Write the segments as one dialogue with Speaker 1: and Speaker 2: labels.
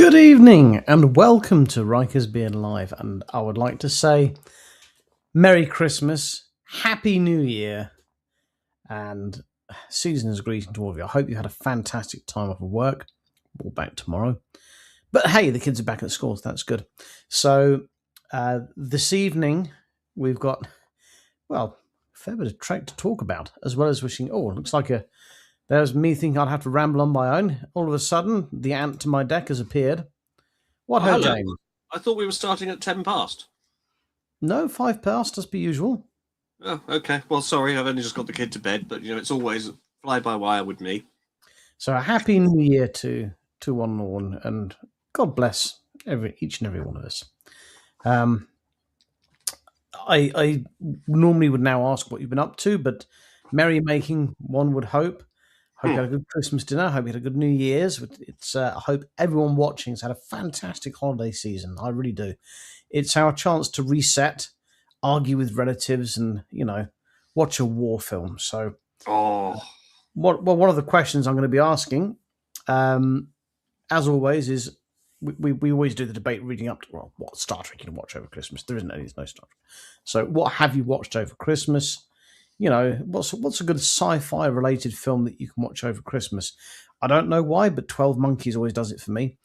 Speaker 1: Good evening and welcome to Riker's Beard Live. And I would like to say Merry Christmas, Happy New Year, and season's greeting to all of you. I hope you had a fantastic time off of work. We'll back tomorrow. But hey, the kids are back at school, so that's good. So this evening we've got, well, a fair bit of Trek to talk about, as well as wishing, it looks like there's me thinking I'd have to ramble on my own. All of a sudden, the ant to my deck has appeared. What ho,
Speaker 2: Hello.
Speaker 1: James?
Speaker 2: I thought we were starting at 10 past.
Speaker 1: No, 5 past as per usual.
Speaker 2: Oh, okay. Well, sorry, I've only just got the kid to bed, but it's always fly-by-wire with me. So
Speaker 1: a happy new year to one and all, and God bless each and every one of us. I normally would now ask what you've been up to, but merrymaking, one would hope. Hope you had a good Christmas dinner. Hope you had a good New Year's. I hope everyone watching has had a fantastic holiday season. I really do. It's our chance to reset, argue with relatives, and watch a war film. So, one of the questions I'm going to be asking, as always, is we always do the debate reading up to what Star Trek you can watch over Christmas. There's no Star Trek. So, what have you watched over Christmas? What's a good sci-fi related film that you can watch over Christmas? I don't know why, but 12 Monkeys always does it for me.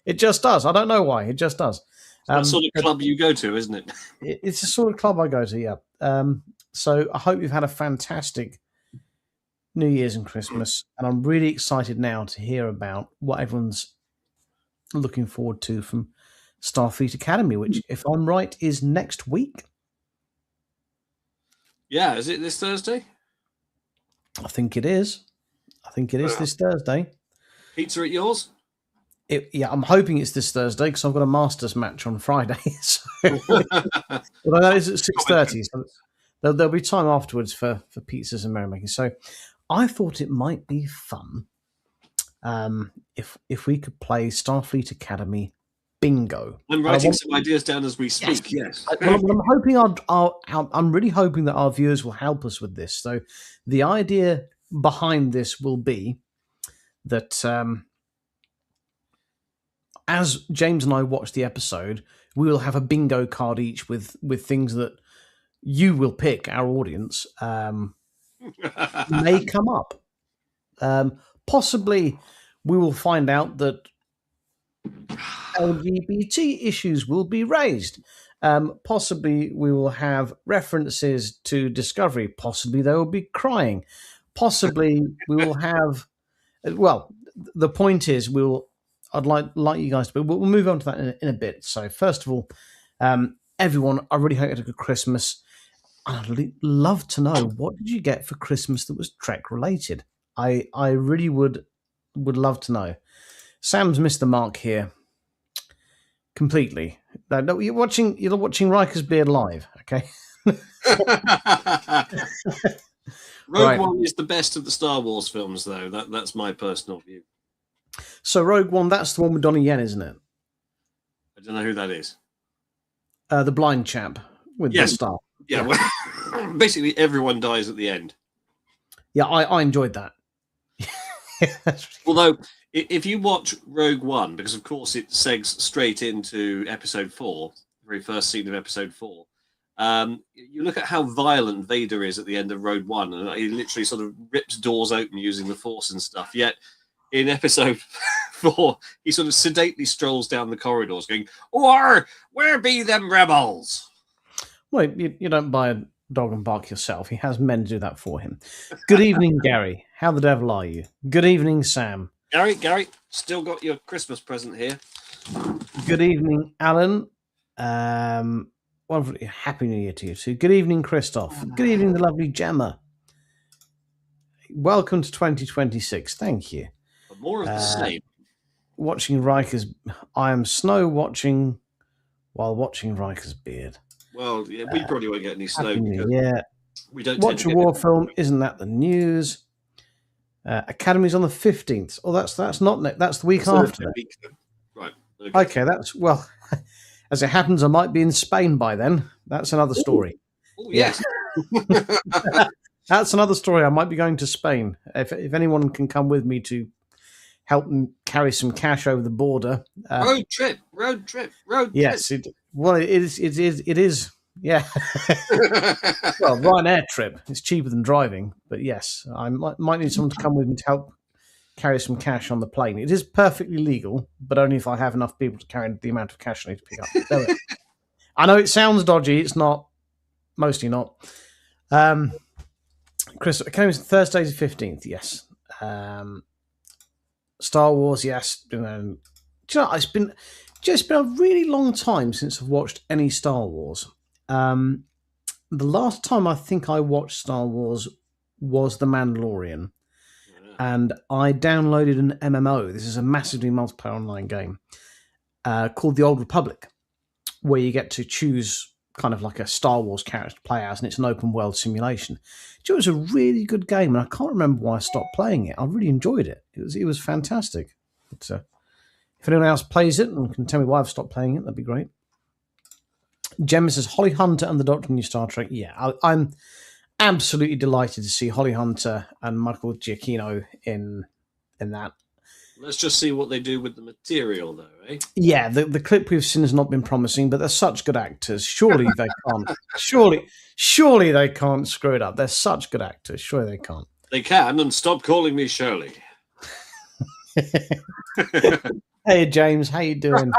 Speaker 1: It just does. I don't know why. It just does.
Speaker 2: That sort of club you go to, isn't it?
Speaker 1: It's the sort of club I go to, yeah. So I hope you've had a fantastic New Year's and Christmas, and I'm really excited now to hear about what everyone's looking forward to from Starfleet Academy, which, if I'm right, is next week.
Speaker 2: Yeah, is it this Thursday?
Speaker 1: I think it is. This Thursday.
Speaker 2: Pizza at yours?
Speaker 1: Yeah, I'm hoping it's this Thursday because I've got a Masters match on Friday. Although that is at 6:30, so there'll be time afterwards for pizzas and merrymaking. So I thought it might be fun if we could play Starfleet Academy Bingo.
Speaker 2: I'm writing some ideas down as we speak. Yes.
Speaker 1: I'm hoping I'm really hoping that our viewers will help us with this. So the idea behind this will be that as James and I watch the episode, we will have a bingo card each with things that you will pick, our audience, may come up. Possibly we will find out that LGBT issues will be raised. Possibly we will have references to Discovery. Possibly there will be crying. Possibly we will have... Well, the point is I'd like you guys to... We'll move on to that in a bit. So first of all, everyone, I really hope you had a good Christmas. I'd love to know, what did you get for Christmas that was Trek related? I really would love to know. Sam's missed the mark here completely. No, you're watching Riker's Beard Live, okay?
Speaker 2: Rogue One is the best of the Star Wars films, though. That's my personal view.
Speaker 1: So Rogue One, that's the one with Donnie Yen, isn't it?
Speaker 2: I don't know who that is.
Speaker 1: The blind chap with the star.
Speaker 2: Yeah. Well, basically everyone dies at the end.
Speaker 1: Yeah, I enjoyed that.
Speaker 2: Although, if you watch Rogue One, because of course it segs straight into episode 4, the very first scene of episode 4, you look at how violent Vader is at the end of Rogue One, and he literally sort of rips doors open using the Force and stuff. Yet, in episode 4, he sort of sedately strolls down the corridors going, "Or, where be them rebels?"
Speaker 1: Well, you don't buy a dog and bark yourself. He has men do that for him. Good evening, Gary. How the devil are you? Good evening, Sam.
Speaker 2: Gary, still got your Christmas present here.
Speaker 1: Good evening, Alan. Happy New Year to you too. Good evening, Christoph. Good evening, the lovely Gemma. Welcome to 2026. Thank you.
Speaker 2: But more of the same.
Speaker 1: Watching Riker's... I am snow watching while watching Riker's Beard.
Speaker 2: Well, yeah, we probably won't get any snow.
Speaker 1: Yeah.
Speaker 2: We don't
Speaker 1: watch a war film. Isn't that the news? Academy's on the 15th. Oh, that's not that's the week after.
Speaker 2: Right.
Speaker 1: Okay, that's... Well, as it happens, I might be in Spain by then. That's another story.
Speaker 2: Oh, yes.
Speaker 1: That's another story. I might be going to Spain. If anyone can come with me to help them carry some cash over the border.
Speaker 2: Road trip, road trip, road trip.
Speaker 1: Yes, it is. It is. Yeah. Well, Ryanair trip. It's cheaper than driving, but yes, I might need someone to come with me to help carry some cash on the plane. It is perfectly legal, but only if I have enough people to carry the amount of cash I need to pick up. There we- I know it sounds dodgy. It's not. Mostly not. Chris, it came Thursday the 15th. Yes. Star Wars. Yes. Do you know, it's been just been a really long time since I've watched any Star Wars. The last time I think I watched Star Wars was The Mandalorian, and I downloaded an MMO. This is a massively multiplayer online game called The Old Republic, where you get to choose kind of like a Star Wars character to play as, and it's an open world simulation. It was a really good game, and I can't remember why I stopped playing it. I really enjoyed it. It was fantastic. But, if anyone else plays it and can tell me why I've stopped playing it, that'd be great. Gemma says Holly Hunter and the Doctor in New Star Trek. Yeah, I'm absolutely delighted to see Holly Hunter and Michael Giacchino in that.
Speaker 2: Let's just see what they do with the material, though, eh?
Speaker 1: Yeah, the clip we've seen has not been promising, but they're such good actors. Surely they can't. Surely they can't screw it up. They're such good actors. Surely they can't.
Speaker 2: They can, and stop calling me Shirley.
Speaker 1: Hey James, how you doing?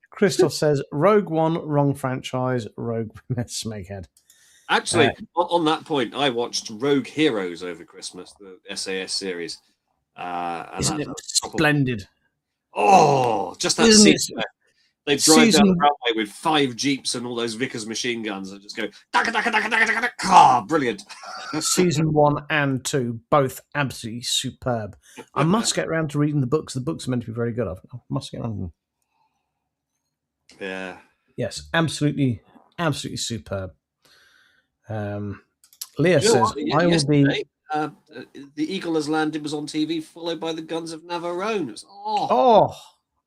Speaker 1: Christoph says Rogue One, wrong franchise. Rogue Smeghead.
Speaker 2: Actually, on that point, I watched Rogue Heroes over Christmas, the SAS series.
Speaker 1: Isn't it splendid?
Speaker 2: Oh, just that
Speaker 1: Isn't
Speaker 2: scene where they drive down the runway with 5 jeeps and all those Vickers machine guns and just go daka, daka, daka, daka, daka, daka. Brilliant.
Speaker 1: Season 1 and 2, both absolutely superb. I must get around to reading the books. The books are meant to be very good. I must get around to them.
Speaker 2: Yeah.
Speaker 1: Yes, absolutely superb. Leah says, I will be...
Speaker 2: the Eagle Has Landed was on TV, followed by the Guns of Navarone.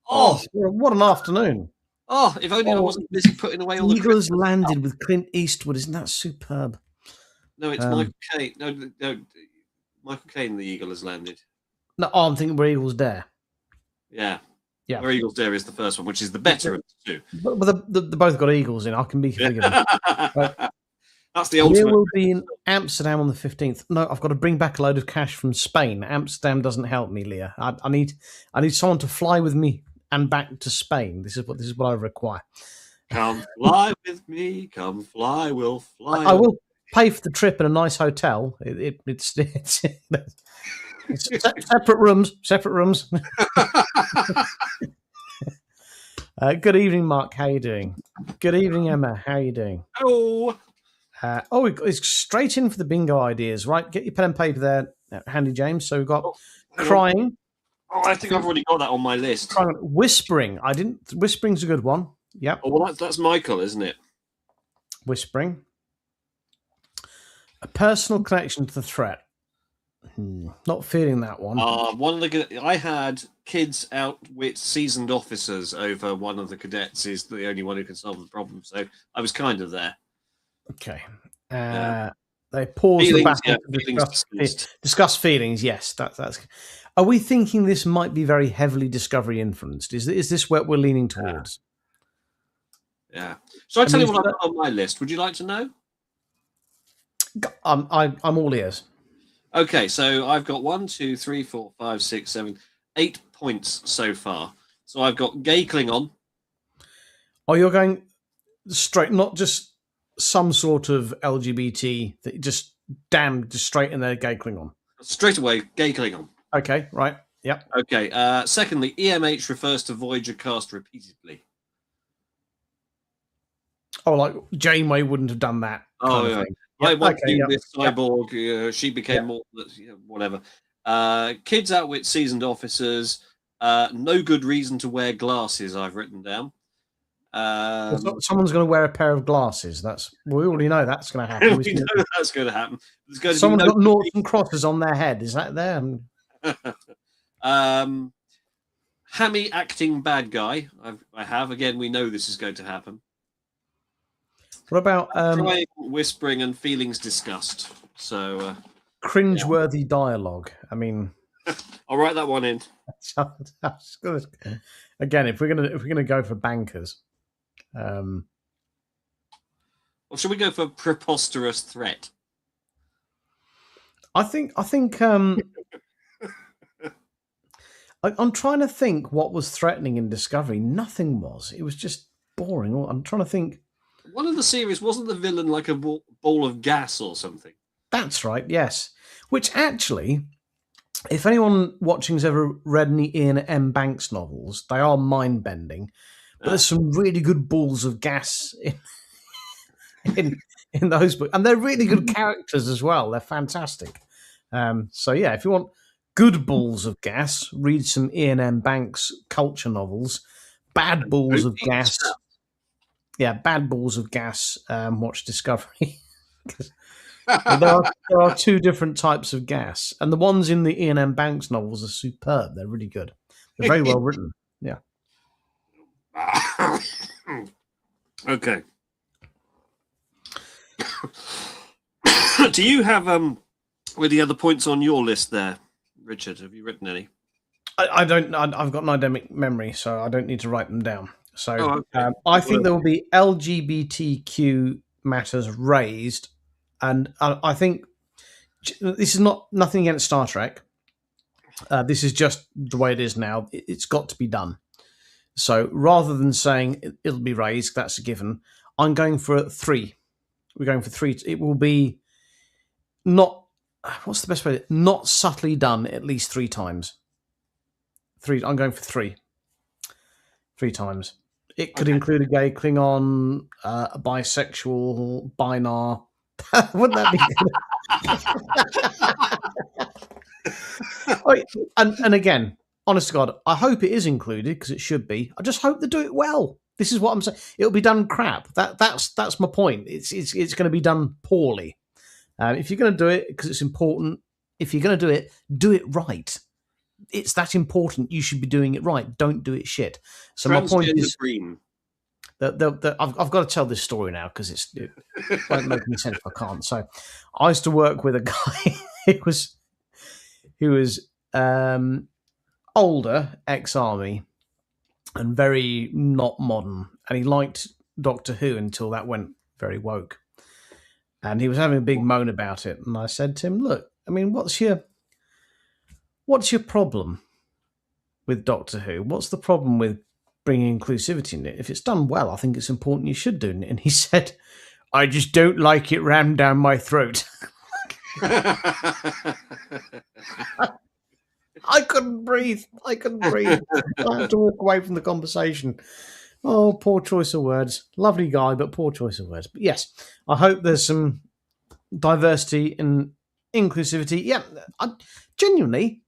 Speaker 1: What an afternoon.
Speaker 2: Oh, if only I wasn't busy putting away all the
Speaker 1: Eagle Has Landed with Clint Eastwood. Isn't that superb?
Speaker 2: No, it's Michael Caine. No, Michael Caine, The Eagle Has Landed.
Speaker 1: No, I'm thinking Where Eagles Dare.
Speaker 2: Yeah. Where Eagles Dare is the first one, which is the better of the two.
Speaker 1: But they both got eagles in. I can be forgiven.
Speaker 2: That's the ultimate.
Speaker 1: We will be in Amsterdam on the 15th. No, I've got to bring back a load of cash from Spain. Amsterdam doesn't help me, Leah. I need someone to fly with me and back to Spain. This is what I require.
Speaker 2: Come fly with me. Come fly. We'll fly.
Speaker 1: I will pay for the trip in a nice hotel. It's separate rooms. Good evening, Mark. How are you doing? Good evening, Emma. How are you doing?
Speaker 2: Oh.
Speaker 1: It's straight in for the bingo ideas, right? Get your pen and paper there, handy, James. So we've got crying.
Speaker 2: Oh, I think I've already got that on my list.
Speaker 1: Whispering. Whispering's a good one. Yep.
Speaker 2: Oh, well, that's Michael, isn't it?
Speaker 1: Whispering. A personal connection to the threat. Not feeling that one.
Speaker 2: I had kids outwit seasoned officers over one of the cadets is the only one who can solve the problem. So I was kind of there.
Speaker 1: Okay. They pause the battle
Speaker 2: to
Speaker 1: discuss feelings. Yes, that's. Are we thinking this might be very heavily Discovery influenced? Is this what we're leaning towards?
Speaker 2: Yeah. So I tell you what I've got on my list. Would you like to know?
Speaker 1: I'm all ears.
Speaker 2: Okay, so I've got 1, 2, 3, 4, 5, 6, 7, 8 points so far. So I've got gay Klingon.
Speaker 1: Oh, you're going straight, not just some sort of LGBT that just straight in there, gay Klingon.
Speaker 2: Straight away, gay Klingon.
Speaker 1: Okay, right. Yep.
Speaker 2: Okay. Secondly, EMH refers to Voyager cast repeatedly.
Speaker 1: Oh, like Janeway wouldn't have done that.
Speaker 2: Oh, yeah. I want to do this cyborg. She became more, whatever. Kids outwit seasoned officers. No good reason to wear glasses. I've written down.
Speaker 1: Someone's going to wear a pair of glasses. We already know that's going to happen.
Speaker 2: We know that's going to happen.
Speaker 1: Someone's got noughts and crosses on their head. Is that there?
Speaker 2: Hammy acting bad guy. I have again. We know this is going to happen.
Speaker 1: What about
Speaker 2: crying, whispering, and feelings discussed? So
Speaker 1: Cringeworthy dialogue. I mean,
Speaker 2: I'll write that one in.
Speaker 1: again, if we're gonna go for bankers,
Speaker 2: Or should we go for preposterous threat?
Speaker 1: I think I'm trying to think what was threatening in Discovery. Nothing was. It was just boring. I'm trying to think.
Speaker 2: One of the series wasn't the villain like a ball of gas or something?
Speaker 1: That's right. Yes. Which actually, if anyone watching's ever read any Ian M. Banks novels, they are mind bending. But there's some really good balls of gas in those books, and they're really good characters as well. They're fantastic. So yeah, if you want good balls of gas, read some Ian M. Banks culture novels. Bad balls of gas, bad balls of gas. Watch Discovery. there are two different types of gas, and the ones in the Ian M. Banks novels are superb. They're really good. They're very well written. Yeah.
Speaker 2: Okay. Do you have any other points on your list there, Richard? Have you written any?
Speaker 1: I don't. I've got an eidetic memory, so I don't need to write them down. So
Speaker 2: okay.
Speaker 1: I think there will be LGBTQ matters raised, and I think this is nothing against Star Trek. This is just the way it is now. It's got to be done. So rather than saying it'll be raised, that's a given. I'm going for 3. We're going for 3. It will be not. What's the best way? Not subtly done at least 3 times. 3. I'm going for 3. 3 times. It could include a gay Klingon, a bisexual, binar. Wouldn't that be good? and again, honest to God, I hope it is included because it should be. I just hope they do it well. This is what I'm saying. It'll be done crap. That's my point. It's going to be done poorly. If you're going to do it because it's important, if you're going to do it right. It's that important. You should be doing it right. Don't do it shit. So my point is, I've got to tell this story now because it won't make any sense if I can't. So I used to work with a guy who was older, ex-army, and very not modern, and he liked Doctor Who until that went very woke. And he was having a big moan about it, and I said to him, "Look, I mean, what's your problem with Doctor Who? What's the problem with bringing inclusivity in it? If it's done well, I think it's important you should do it." And he said, "I just don't like it rammed down my throat." I couldn't breathe. I had to walk away from the conversation. Oh, poor choice of words. Lovely guy, but poor choice of words. But yes, I hope there's some diversity and inclusivity. Yeah, genuinely,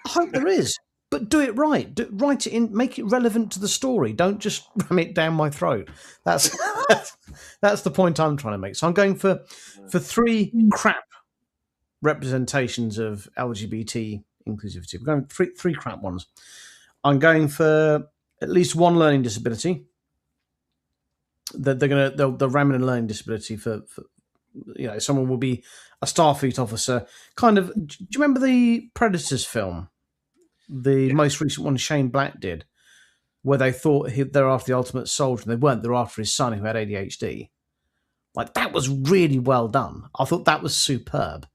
Speaker 1: I hope there is. But do it right. Write it in. Make it relevant to the story. Don't just ram it down my throat. That's the point I'm trying to make. So I'm going for 3 crap representations of LGBT inclusivity. We're going 3 crap ones. I'm going for at least 1 learning disability. They'll ram in a learning disability for someone will be a Starfleet officer. Kind of. Do you remember the Predators film? The most recent one Shane Black did, where they thought they're after the ultimate soldier, and they weren't. They're after his son who had ADHD. Like, that was really well done. I thought that was superb.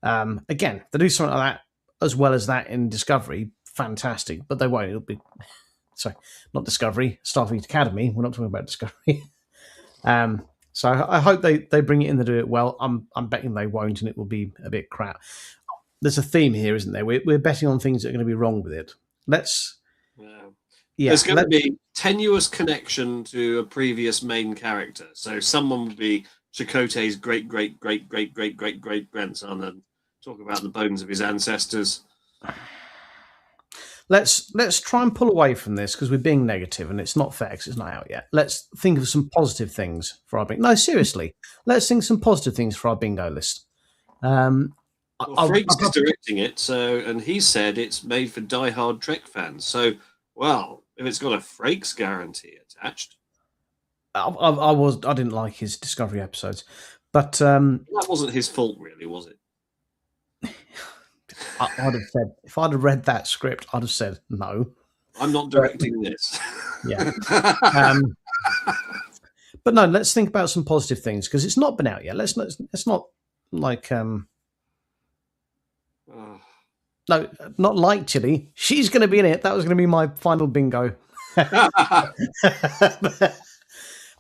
Speaker 1: Again, they do something like that as well as that in Discovery, fantastic. But they won't. It'll be not Discovery, Starfleet Academy. We're not talking about Discovery. So I hope they bring it in, they do it well. I'm betting they won't, and it will be a bit crap. There's a theme here, isn't there? We're betting on things that are going to be wrong with it. There's going to
Speaker 2: be tenuous connection to a previous main character. So someone would be Chakotay's great grandson and talk about the bones of his ancestors.
Speaker 1: Let's try and pull away from this because we're being negative and it's not fair because it's not out yet. Let's think of some positive things for our bingo. No, seriously, let's think some positive things for our bingo list.
Speaker 2: Frakes is directing it, and he said it's made for die-hard Trek fans. So, well, if it's got a Frakes guarantee attached,
Speaker 1: I didn't like his Discovery episodes, But
Speaker 2: That wasn't his fault, really, was it?
Speaker 1: I'd have said, if I'd have read that script, I'd have said no.
Speaker 2: I'm not
Speaker 1: But,
Speaker 2: directing this.
Speaker 1: yeah. But no, let's think about some positive things because it's not been out yet. Let's not like
Speaker 2: Oh,
Speaker 1: no, not like Chili. She's going to be in it. That was going to be my final bingo. But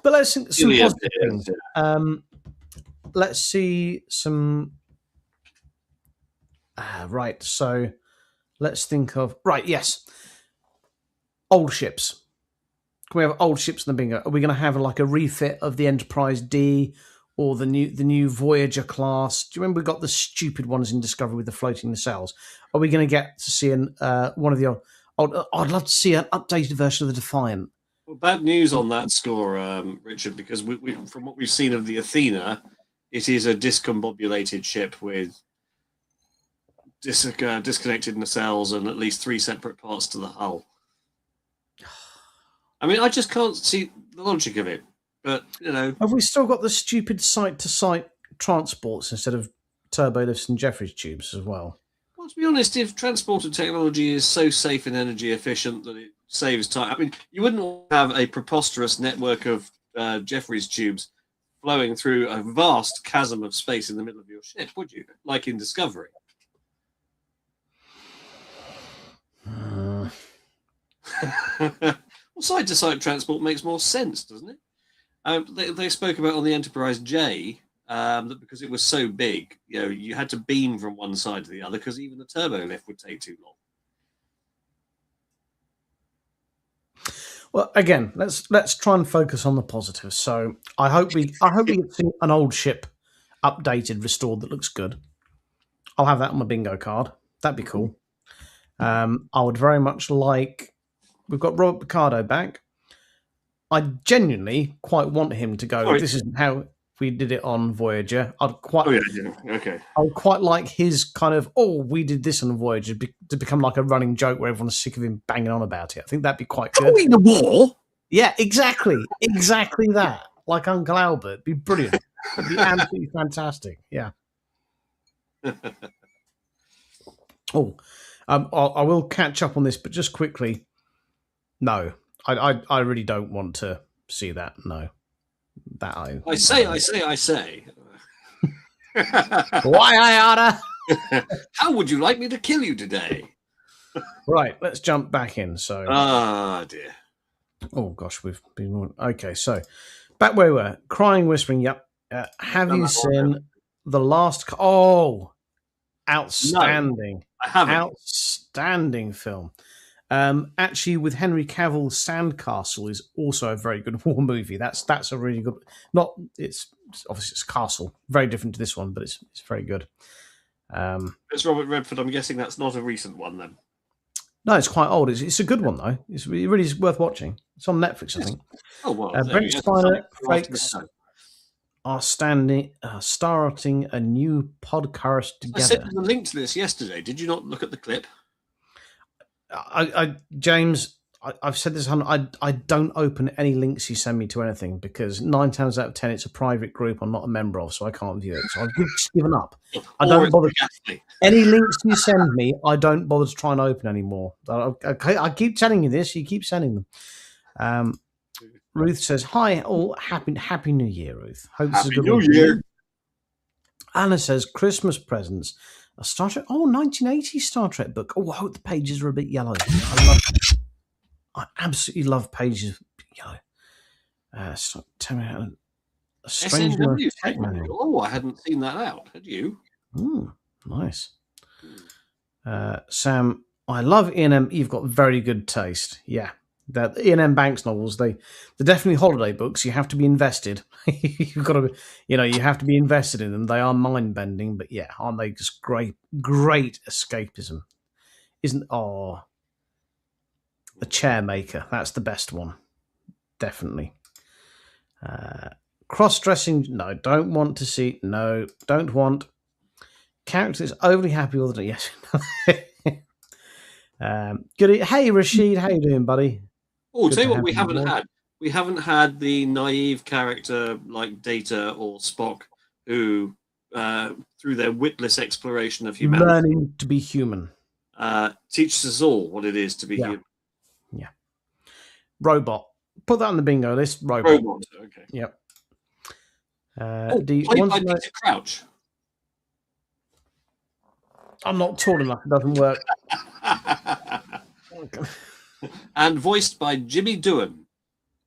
Speaker 1: let's think some
Speaker 2: Julia
Speaker 1: positive
Speaker 2: Pierce,
Speaker 1: things. Let's see some. Right. So let's think of yes, old ships. Can we have old ships in the bingo? Are we going to have like a refit of the Enterprise D or the new Voyager class? Do you remember we got the stupid ones in Discovery with the floating nacelles? Are we going to get to see one of the old? I'd love to see an updated version of the Defiant.
Speaker 2: Well, bad news on that score, Richard, because from what we've seen of the Athena, it is a discombobulated ship with disconnected nacelles and at least 3 separate parts to the hull. I mean, I just can't see the logic of it. But,
Speaker 1: Have we still got the stupid site-to-site transports instead of turbolifts and Jeffries tubes as well?
Speaker 2: Well, to be honest, if transporter technology is so safe and energy efficient that it saves time, I mean, you wouldn't have a preposterous network of Jeffries tubes flowing through a vast chasm of space in the middle of your ship, would you? Like in Discovery. Well, side-to-side transport makes more sense, doesn't it? They spoke about on the Enterprise J that because it was so big, you had to beam from one side to the other because even the turbo lift would take too long.
Speaker 1: Well, again, let's try and focus on the positives. So I hope we get see an old ship updated, restored that looks good. I'll have that on my bingo card. That'd be cool. I would very much like. We've got Robert Picardo back. I genuinely quite want him to go.
Speaker 2: Sorry.
Speaker 1: This isn't how we did it on Voyager. I'd quite.
Speaker 2: Oh yeah. Okay.
Speaker 1: I would quite like his kind of. We did this on Voyager to become like a running joke where everyone's sick of him banging on about it. I think that'd be quite good.
Speaker 2: Going to war?
Speaker 1: Yeah, exactly that. Like Uncle Albert, it'd be brilliant. It'd be absolutely fantastic. Yeah. I will catch up on this, but just quickly. No, I really don't want to see that. No, that
Speaker 2: I say.
Speaker 1: Why I oughta?
Speaker 2: How would you like me to kill you today?
Speaker 1: Right, let's jump back in. So,
Speaker 2: dear.
Speaker 1: Oh gosh, we've been okay. So, back where we were, crying, whispering. Yep. Have you seen the last? Outstanding!
Speaker 2: No, I haven't.
Speaker 1: Outstanding film. Actually, with Henry Cavill, Sandcastle is also a very good war movie. That's a really good. It's obviously it's Castle, very different to this one, but it's very good.
Speaker 2: It's Robert Redford. I'm guessing that's not a recent one then.
Speaker 1: No, it's quite old. It's a good one though. It really is worth watching. It's on Netflix, I think.
Speaker 2: Oh well.
Speaker 1: Brent Spiner Frakes are starting a new podcast together.
Speaker 2: I sent you the link to this yesterday. Did you not look at the clip?
Speaker 1: James, I've said this. I don't open any links you send me to anything because 9 times out of 10 it's a private group I'm not a member of, so I can't view it. So I've just given up. I don't bother. Any links you send me, I don't bother to try and open anymore. I keep telling you this. You keep sending them. Ruth says, "Hi, all. Happy New Year, Ruth. Hope this is a good
Speaker 2: New Year."
Speaker 1: Anna says, "Christmas presents." A Star Trek, 1980 Star Trek book. I hope the pages are a bit yellow. I absolutely love pages yellow. Tell me how. A strange
Speaker 2: Oh, I hadn't seen that out. Had you?
Speaker 1: Nice. Sam, I love Ian. You've got very good taste. Yeah, that Ian M. Banks novels. They're definitely holiday books. You have to be invested. You've got to, you have to be invested in them. They are mind bending, but yeah, aren't they just great escapism? Isn't The Chairmaker? That's the best one, definitely. Cross-dressing? No, don't want to see. No, don't want. Characters overly happy all the time. Yes. Good. Hey, Rashid, how you doing, buddy?
Speaker 2: Oh, tell you what, we haven't had. We haven't had the naive character like Data or Spock who, through their witless exploration of humanity,
Speaker 1: Learning to be human.
Speaker 2: Teaches us all what it is to be human.
Speaker 1: Yeah. Robot. Put that on the bingo list. Robot.
Speaker 2: Okay.
Speaker 1: Yep.
Speaker 2: Played by Peter Crouch.
Speaker 1: I'm not tall enough. It doesn't work.
Speaker 2: And voiced by Jimmy Doohan.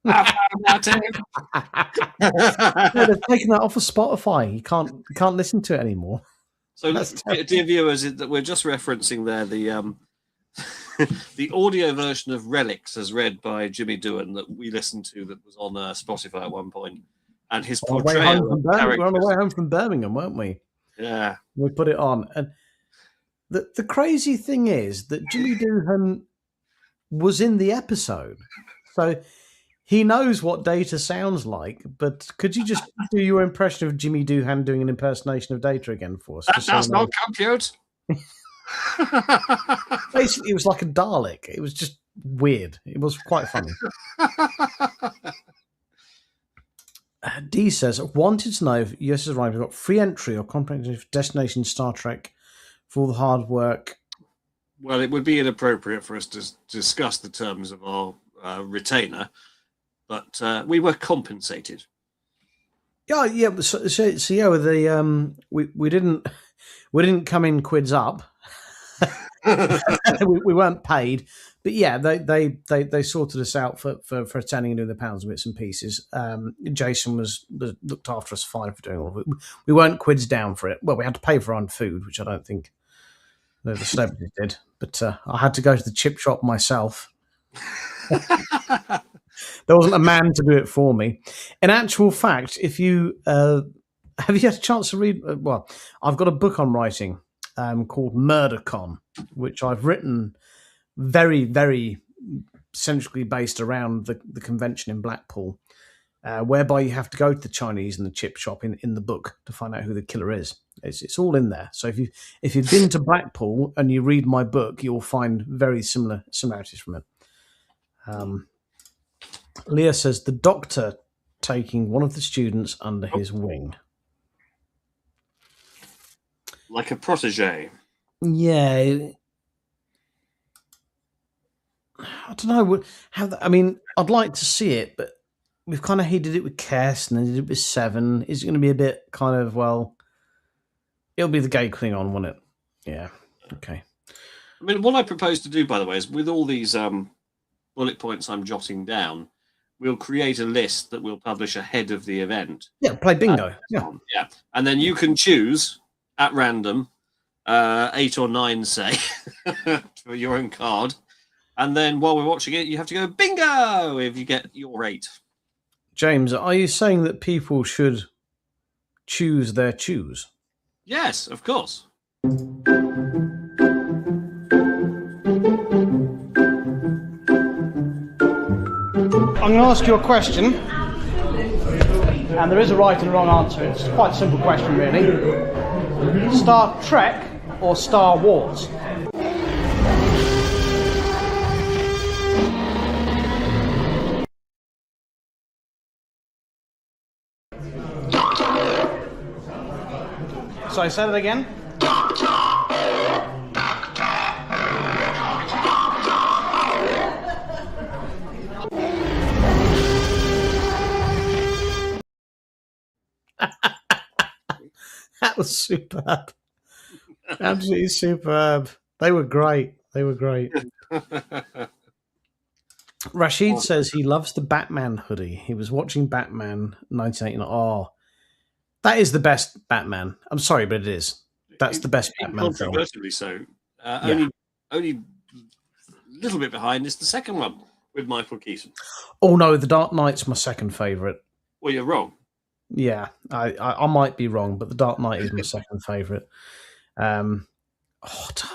Speaker 1: No, they've taken that off of Spotify. You can't listen to it anymore.
Speaker 2: So, dear viewers, we're just referencing there the the audio version of Relics, as read by Jimmy Doohan, that we listened to, that was on Spotify at one point, and his portrayal of characters.
Speaker 1: We're on the way home from Birmingham, weren't we?
Speaker 2: Yeah,
Speaker 1: we put it on, and the crazy thing is that Jimmy Doohan was in the episode, so he knows what Data sounds like. But could you just do your impression of Jimmy Doohan doing an impersonation of Data again for us?
Speaker 2: That does not compute.
Speaker 1: Basically, it was like a Dalek. It was just weird. It was quite funny. D says, wanted to know if US has arrived. We've got free entry or comprehensive destination Star Trek for all the hard work.
Speaker 2: Well, it would be inappropriate for us to discuss the terms of our retainer, but we were compensated.
Speaker 1: Yeah. So yeah, with the we didn't come in quids up. we weren't paid, but yeah, they sorted us out for attending and doing the pounds and bits and pieces. Jason was looked after us fine for doing all of it. We weren't quids down for it. Well, we had to pay for our own food, which I don't think the celebrities did. But I had to go to the chip shop myself. There wasn't a man to do it for me. In actual fact, if you have you had a chance to read? Well, I've got a book I'm writing called MurderCon, which I've written very, very centrally based around the convention in Blackpool, whereby you have to go to the Chinese and the chip shop in the book to find out who the killer is. It's all in there. So if you've been to Blackpool and you read my book, you'll find very similarities from it. Leah says the Doctor taking one of the students under his wing.
Speaker 2: Like a protege.
Speaker 1: Yeah. I don't know I mean, I'd like to see it, but we've kind of he did it with Kirsten and did it with Seven. Is it going to be a bit kind of, well, it'll be the gay Klingon, won't it? Yeah. Okay.
Speaker 2: I mean, what I propose to do, by the way, is with all these bullet points I'm jotting down, we'll create a list that we'll publish ahead of the event.
Speaker 1: Yeah, play bingo. Yeah.
Speaker 2: And then you can choose at random 8 or 9, say, for your own card. And then while we're watching it, you have to go bingo if you get your 8.
Speaker 1: James, are you saying that people should choose their choose?
Speaker 2: Yes, of course.
Speaker 1: I'm going to ask you a question, and there is a right and a wrong answer. It's quite a simple question, really. Star Trek or Star Wars? So I said it again. That was superb. Absolutely superb. They were great. Rashid says he loves the Batman hoodie. He was watching Batman 1989. Oh, that is the best Batman. I'm sorry, but it is. That's the best Batman film.
Speaker 2: Controversially so. Only a little bit behind is the second one with Michael Keaton.
Speaker 1: Oh no, The Dark Knight's my second favourite.
Speaker 2: Well, you're wrong.
Speaker 1: Yeah, I might be wrong, but The Dark Knight is my second favourite.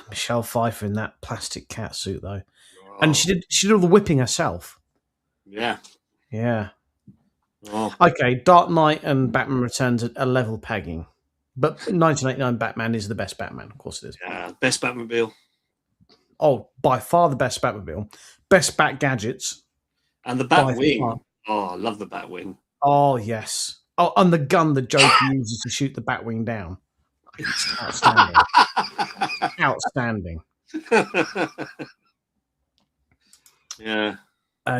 Speaker 1: Michelle Pfeiffer in that plastic cat suit though, and she did all the whipping herself.
Speaker 2: Yeah.
Speaker 1: Oh. Okay, Dark Knight and Batman Returns are level pegging, but 1989 Batman is the best Batman. Of course it is.
Speaker 2: Yeah, best Batmobile.
Speaker 1: Oh, by far the best Batmobile. Best Bat gadgets.
Speaker 2: And the Batwing. Oh, I love the Batwing.
Speaker 1: Oh, yes. Oh, and the gun that Joker uses to shoot the Batwing down. It's outstanding. Outstanding.
Speaker 2: Yeah.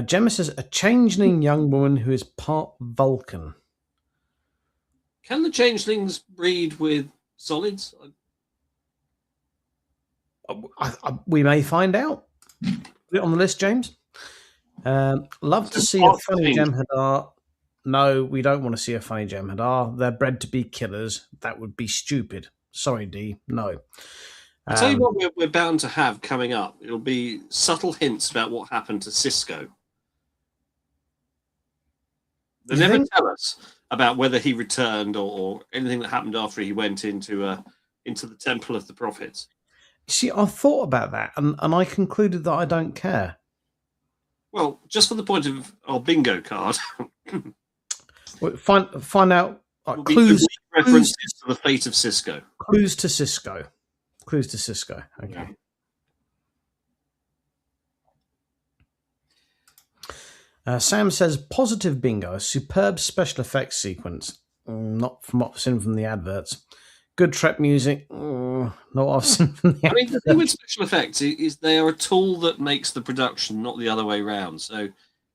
Speaker 1: Gemma says, a changeling young woman who is part Vulcan.
Speaker 2: Can the changelings breed with solids?
Speaker 1: We may find out. Put it on the list, James. Love to see a funny Jem'Hadar. No, we don't want to see a funny Jem'Hadar. They're bred to be killers. That would be stupid. Sorry, D. No.
Speaker 2: I'll tell you what we're bound to have coming up. It'll be subtle hints about what happened to Cisco. They never tell us about whether he returned or anything that happened after he went into the Temple of the Prophets.
Speaker 1: See, I thought about that, and I concluded that I don't care.
Speaker 2: Well, just for the point of our bingo card,
Speaker 1: find out clues.
Speaker 2: References to the fate of Cisco.
Speaker 1: Clues to Cisco. Clues to Cisco. Okay. Yeah. Sam says positive bingo, a superb special effects sequence. Not from what I've seen from the adverts. Good trek music. Not what I've seen from the adverts.
Speaker 2: The thing with special effects is they are a tool that makes the production, not the other way around. So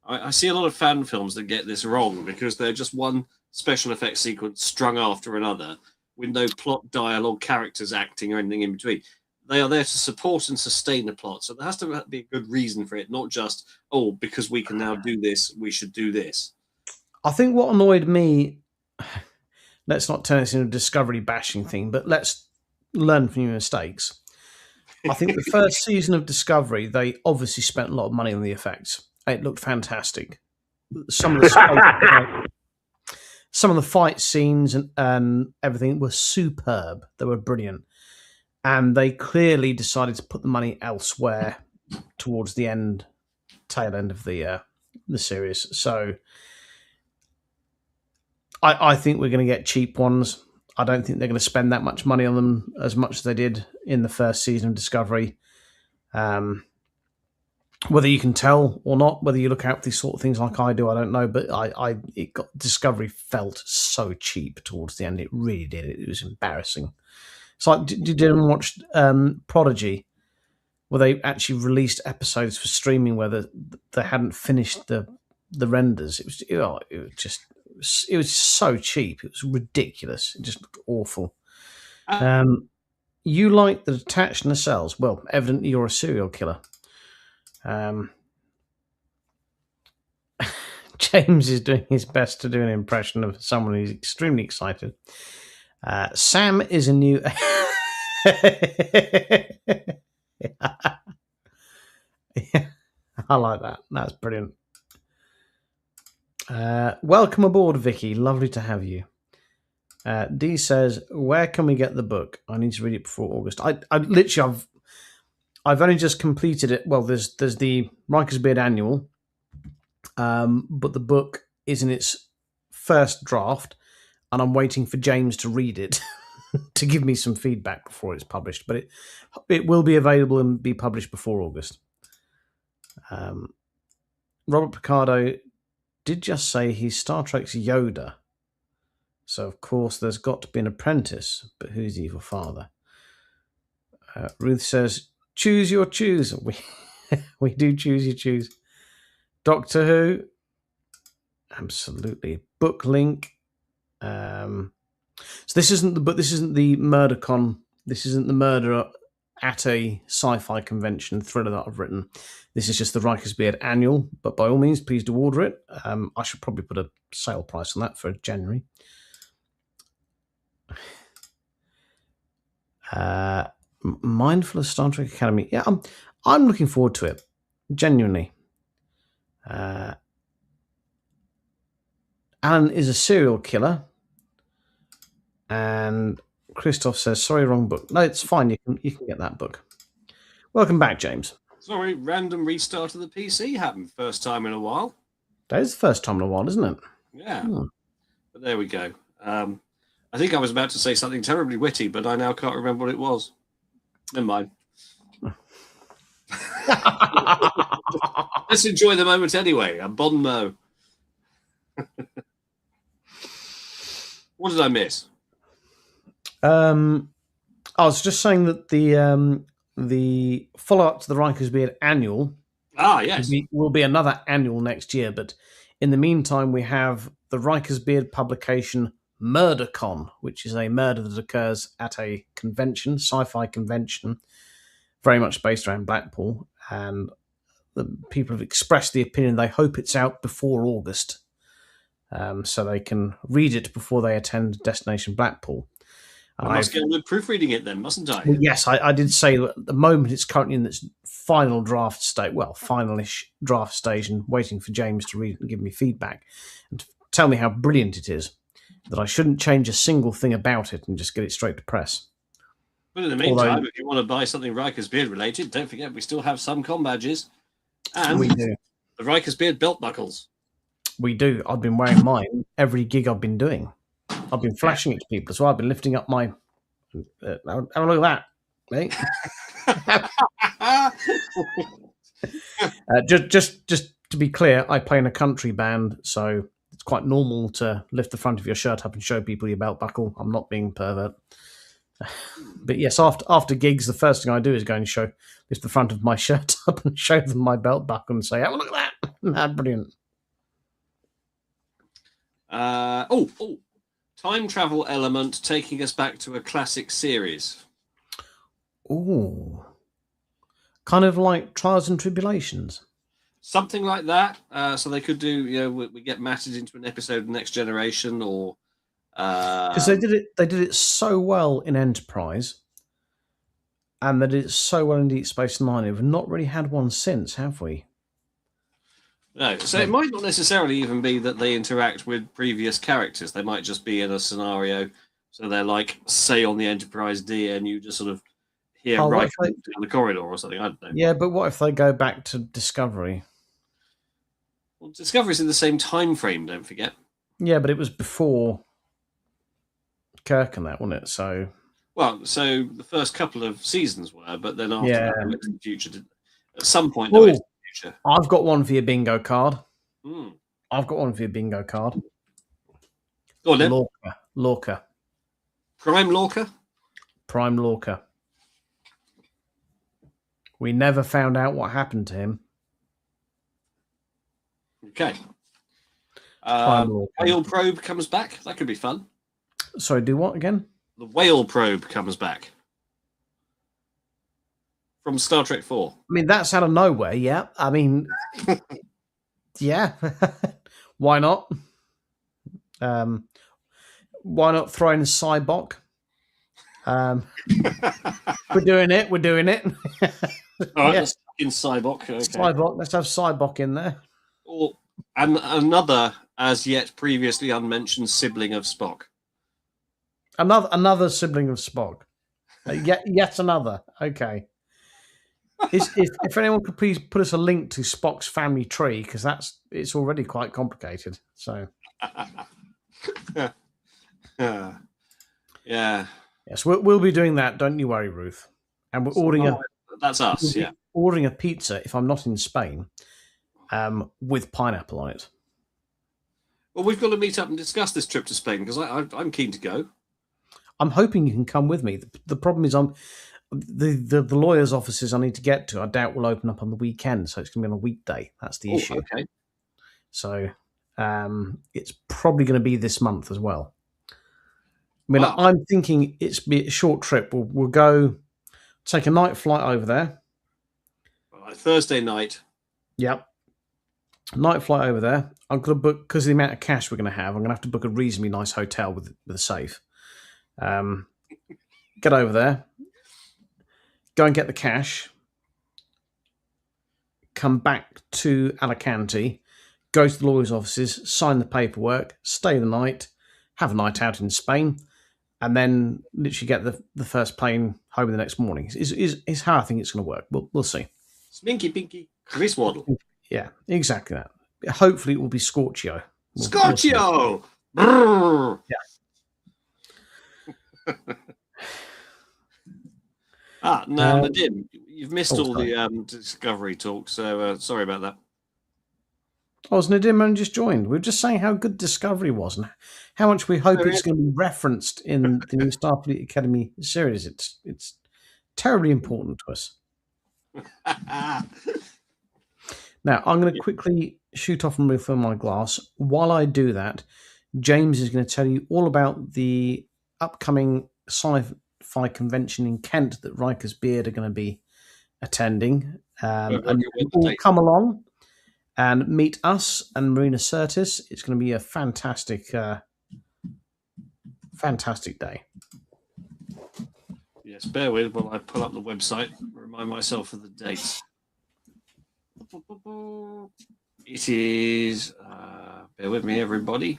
Speaker 2: I see a lot of fan films that get this wrong because they're just one special effects sequence strung after another with no plot, dialogue, characters acting or anything in between. They are there to support and sustain the plot. So there has to be a good reason for it, not just, because we can now do this, we should do this.
Speaker 1: I think what annoyed me, let's not turn this into a Discovery bashing thing, but let's learn from your mistakes. I think the first season of Discovery, they obviously spent a lot of money on the effects. It looked fantastic. Some of the fight scenes and everything were superb. They were brilliant. And they clearly decided to put the money elsewhere towards the tail end of the series. So I think we're going to get cheap ones. I don't think they're going to spend that much money on them as much as they did in the first season of Discovery. Whether you can tell or not, whether you look out for these sort of things like I do, I don't know. But Discovery felt so cheap towards the end. It really did. It was embarrassing. It's like, did you ever watch Prodigy, where they actually released episodes for streaming where they hadn't finished the renders? It was so cheap. It was ridiculous. It just looked awful. You like the detached nacelles? Well, evidently you're a serial killer. James is doing his best to do an impression of someone who's extremely excited. Sam is a new. I like that. That's brilliant. Welcome aboard, Vicky. Lovely to have you. D says, "Where can we get the book? I need to read it before August." I've only just completed it. Well, there's the Riker's Beard annual, but the book is in its first draft, and I'm waiting for James to read it to give me some feedback before it's published. But it will be available and be published before August. Robert Picardo did just say he's Star Trek's Yoda. So, of course, there's got to be an apprentice, but who's the evil father? Ruth says, choose your choose. We do choose your choose. Doctor Who? Absolutely. Book link. So this isn't the book. This isn't the MurderCon. This isn't the murder at a sci-fi convention thriller that I've written. This is just the Riker's Beard annual. But by all means, please do order it. I should probably put a sale price on that for January. Mindful of Star Trek Academy. Yeah, I'm looking forward to it. Genuinely. Alan is a serial killer. And Christoph says, sorry, wrong book. No, it's fine. You can get that book. Welcome back, James.
Speaker 2: Sorry, random restart of the PC happened. First time in a while.
Speaker 1: That is the first time in a while, isn't it?
Speaker 2: Yeah. But there we go. I think I was about to say something terribly witty, but I now can't remember what it was. Never mind. Let's enjoy the moment anyway. A bon mot. What did I miss?
Speaker 1: I was just saying that the follow up to the Rikers Beard annual
Speaker 2: Ah, yes.
Speaker 1: will be another annual next year, but in the meantime, we have the Rikers Beard publication MurderCon, which is a murder that occurs at a convention, sci-fi convention, very much based around Blackpool, and the people have expressed the opinion they hope it's out before August, so they can read it before they attend Destination Blackpool.
Speaker 2: I must get with proofreading it then, mustn't I?
Speaker 1: Well, yes, I did say that at the moment it's currently in its final draft state, well, finalish draft stage, and waiting for James to read it and give me feedback and to tell me how brilliant it is, that I shouldn't change a single thing about it and just get it straight to press.
Speaker 2: But in the meantime, if you want to buy something Riker's Beard related, don't forget we still have some com badges and
Speaker 1: we do.
Speaker 2: The Riker's Beard belt buckles.
Speaker 1: We do. I've been wearing mine every gig I've been doing. I've been flashing it to people as well. I've been lifting up my. Have a look at that, mate. Just to be clear, I play in a country band, so it's quite normal to lift the front of your shirt up and show people your belt buckle. I'm not being pervert. But yes, after gigs, the first thing I do is go and lift the front of my shirt up and show them my belt buckle and say, "Have a look at that! That's brilliant."
Speaker 2: Time travel element taking us back to a classic series.
Speaker 1: Ooh, kind of like Trials and Tribulations.
Speaker 2: Something like that. So they could do, we get matted into an episode of Next Generation, or
Speaker 1: because they did it so well in Enterprise, and they did it so well in Deep Space Nine. We've not really had one since, have we?
Speaker 2: No, so it might not necessarily even be that they interact with previous characters. They might just be in a scenario. So they're like, say, on the Enterprise D, and you just sort of hear Riker down the corridor or something. I don't know.
Speaker 1: Yeah, but what if they go back to Discovery?
Speaker 2: Well, Discovery's in the same time frame, don't forget.
Speaker 1: Yeah, but it was before Kirk and that, wasn't it? So
Speaker 2: the first couple of seasons were, but then after that, they went to the future. At some point, they went to the future.
Speaker 1: I've got one for your bingo card.
Speaker 2: Mm.
Speaker 1: I've got one for your bingo card.
Speaker 2: Go on, then.
Speaker 1: Lorca.
Speaker 2: Prime Lorca?
Speaker 1: Prime Lorca. We never found out what happened to him.
Speaker 2: Okay. Whale probe comes back. That could be fun.
Speaker 1: Sorry, do what again?
Speaker 2: The whale probe comes back. From Star Trek 4.
Speaker 1: I mean, that's out of nowhere, yeah. I mean, yeah. Why not? Why not throw in Cybok? We're doing it.
Speaker 2: All right, let's in Cybok. Okay.
Speaker 1: Cybok. Let's have Cybok in there.
Speaker 2: And another, as yet previously unmentioned, sibling of Spock.
Speaker 1: Another sibling of Spock. Yet another. Okay. If anyone could please put us a link to Spock's family tree, because it's already quite complicated. So.
Speaker 2: Yeah.
Speaker 1: Yes, we'll be doing that. Don't you worry, Ruth. And we're ordering
Speaker 2: That's us. Yeah.
Speaker 1: Ordering a pizza if I'm not in Spain, with pineapple on it.
Speaker 2: Well, we've got to meet up and discuss this trip to Spain because I'm keen to go.
Speaker 1: I'm hoping you can come with me. The problem is the lawyer's offices I need to get to. I doubt will open up on the weekend, so it's going to be on a weekday. That's the issue.
Speaker 2: Okay.
Speaker 1: So it's probably going to be this month as well. I mean, I'm thinking it's be a short trip. We'll go take a night flight over there.
Speaker 2: Thursday night.
Speaker 1: Yep. Night flight over there. I'm going to book, because of the amount of cash we're going to have, I'm going to have to book a reasonably nice hotel with a safe. Get over there. Go and get the cash. Come back to Alicante. Go to the lawyer's offices. Sign the paperwork. Stay the night. Have a night out in Spain. And then literally get the first plane home the next morning. Is how I think it's going to work. We'll see.
Speaker 2: Sminky Pinky Chris Waddle.
Speaker 1: Yeah, exactly that. Hopefully it will be Scorchio.
Speaker 2: Scorchio!
Speaker 1: Yeah.
Speaker 2: No, Nadim, you've missed all the Discovery talk, so sorry about that.
Speaker 1: I was Nadim and just joined. We were just saying how good Discovery was and how much we hope
Speaker 2: Oh,
Speaker 1: it's going to be referenced in the new Starfleet Academy series. It's terribly important to us.
Speaker 2: yeah.
Speaker 1: Now, I'm going to quickly shoot off and refill my glass. While I do that, James is going to tell you all about the upcoming sci-fi convention in Kent that Riker's Beard are going to be attending.
Speaker 2: Won't
Speaker 1: And
Speaker 2: you
Speaker 1: you
Speaker 2: win
Speaker 1: can
Speaker 2: the
Speaker 1: all
Speaker 2: date?
Speaker 1: come along and meet us and Marina Sirtis. It's going to be a fantastic day.
Speaker 2: Yes, bear with while I pull up the website and remind myself of the dates. It is, bear with me, everybody.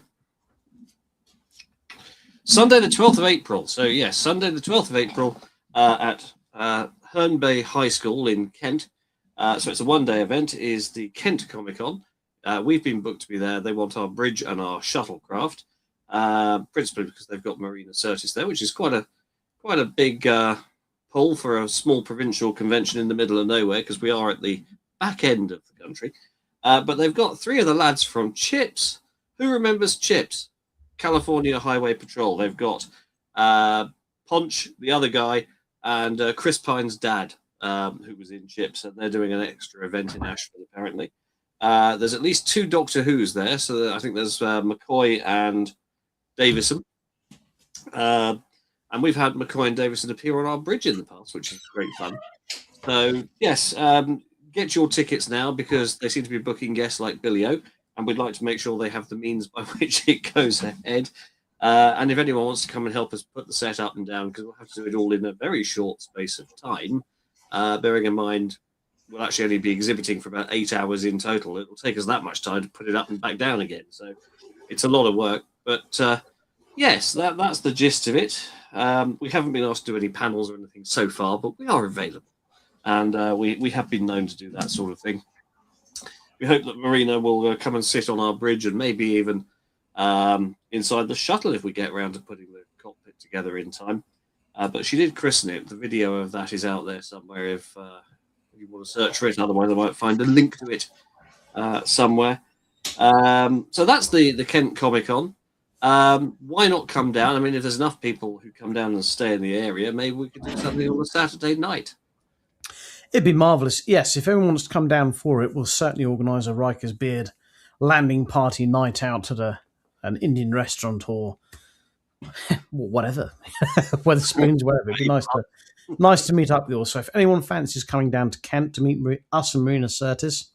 Speaker 2: Sunday, the 12th of April. So, yes, Sunday, the 12th of April at Herne Bay High School in Kent. So, it's a one-day event. It is the Kent Comic Con. We've been booked to be there. They want our bridge and our shuttlecraft, principally because they've got Marina Sirtis there, which is quite a big pull for a small provincial convention in the middle of nowhere, because we are at the back end of the country. But they've got three of the lads from Chips. Who remembers Chips? California Highway Patrol. They've got Ponch, the other guy, and Chris Pine's dad, who was in Chips, and they're doing an extra event in Ashford, apparently. There's at least two Doctor Who's there, so I think there's McCoy and Davison. And we've had McCoy and Davison appear on our bridge in the past, which is great fun. So, yes, get your tickets now, because they seem to be booking guests like Billy O, and we'd like to make sure they have the means by which it goes ahead. And if anyone wants to come and help us put the set up and down, because we'll have to do it all in a very short space of time, bearing in mind we'll actually only be exhibiting for about 8 hours in total. It'll take us that much time to put it up and back down again. So it's a lot of work. But yes, that's the gist of it. We haven't been asked to do any panels or anything so far, but we are available. And we have been known to do that sort of thing. We hope that Marina will come and sit on our bridge, and maybe even inside the shuttle if we get around to putting the cockpit together in time. But she did christen it. The video of that is out there somewhere if you want to search for it. Otherwise, I might find a link to it somewhere. So that's the Kent Comic Con. Why not come down? I mean, if there's enough people who come down and stay in the area, maybe we could do something on a Saturday night.
Speaker 1: It'd be marvellous. Yes, if everyone wants to come down for it, we'll certainly organise a Riker's Beard landing party night out at an Indian restaurant or whatever. Weatherspoons, whatever. It'd be nice to meet up with you all. So if anyone fancies coming down to Kent to meet us and Marina Sirtis,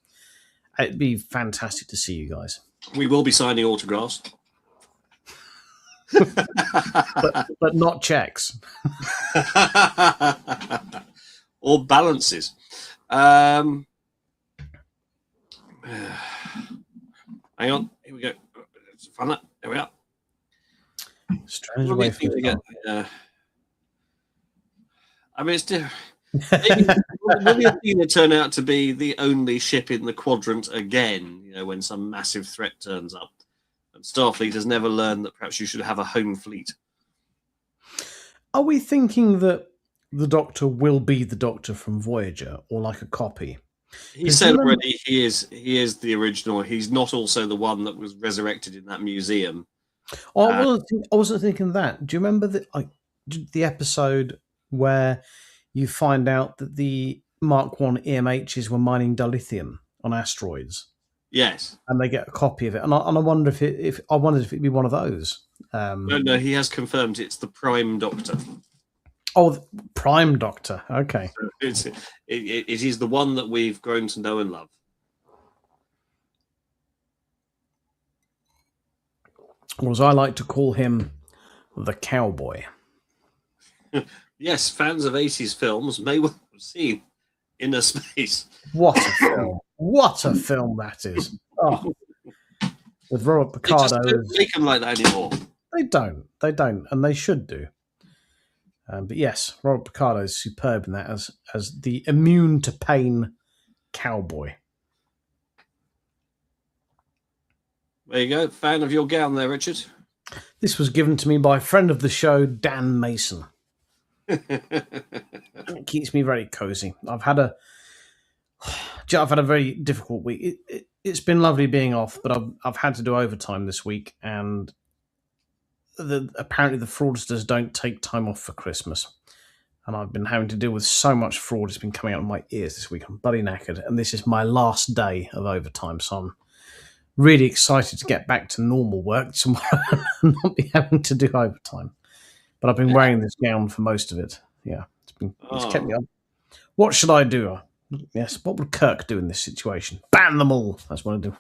Speaker 1: it'd be fantastic to see you guys.
Speaker 2: We will be signing autographs.
Speaker 1: but not checks.
Speaker 2: Or balances. Hang on, here we go. It's fun. There we are.
Speaker 1: Strange way for
Speaker 2: I mean, it's different. Will the Athena turn out to be the only ship in the quadrant again? You know, when some massive threat turns up, and Starfleet has never learned that perhaps you should have a home fleet.
Speaker 1: Are we thinking that the Doctor will be the Doctor from Voyager, or like a copy?
Speaker 2: He said already he is the original. He's not also the one that was resurrected in that museum.
Speaker 1: I wasn't thinking that. Do you remember the episode where you find out that the Mark 1 EMHs were mining dilithium on asteroids?
Speaker 2: Yes,
Speaker 1: and they get a copy of it. And I wonder if it'd be one of those.
Speaker 2: No, he has confirmed it's the Prime Doctor.
Speaker 1: Oh, the Prime Doctor. Okay.
Speaker 2: So it is the one that we've grown to know and love.
Speaker 1: Or as I like to call him, the Cowboy.
Speaker 2: Yes, fans of 80s films may well have seen Inner Space.
Speaker 1: What a film. What a film that is. Oh. With Robert Picardo.
Speaker 2: They just don't make them like that anymore.
Speaker 1: They don't. And they should do. But yes, Robert Picardo is superb in that as the immune to pain cowboy.
Speaker 2: There you go. Fan of your gown there, Richard.
Speaker 1: This was given to me by a friend of the show, Dan Mason. It keeps me very cozy. I've had I've had a very difficult week. It's been lovely being off, but I've had to do overtime this week, and apparently the fraudsters don't take time off for Christmas. And I've been having to deal with so much fraud. It's been coming out of my ears this week. I'm bloody knackered. And this is my last day of overtime. So I'm really excited to get back to normal work tomorrow and not be having to do overtime. But I've been wearing this gown for most of it. Yeah, it's kept me up. What should I do? Yes, what would Kirk do in this situation? Ban them all. That's what I do.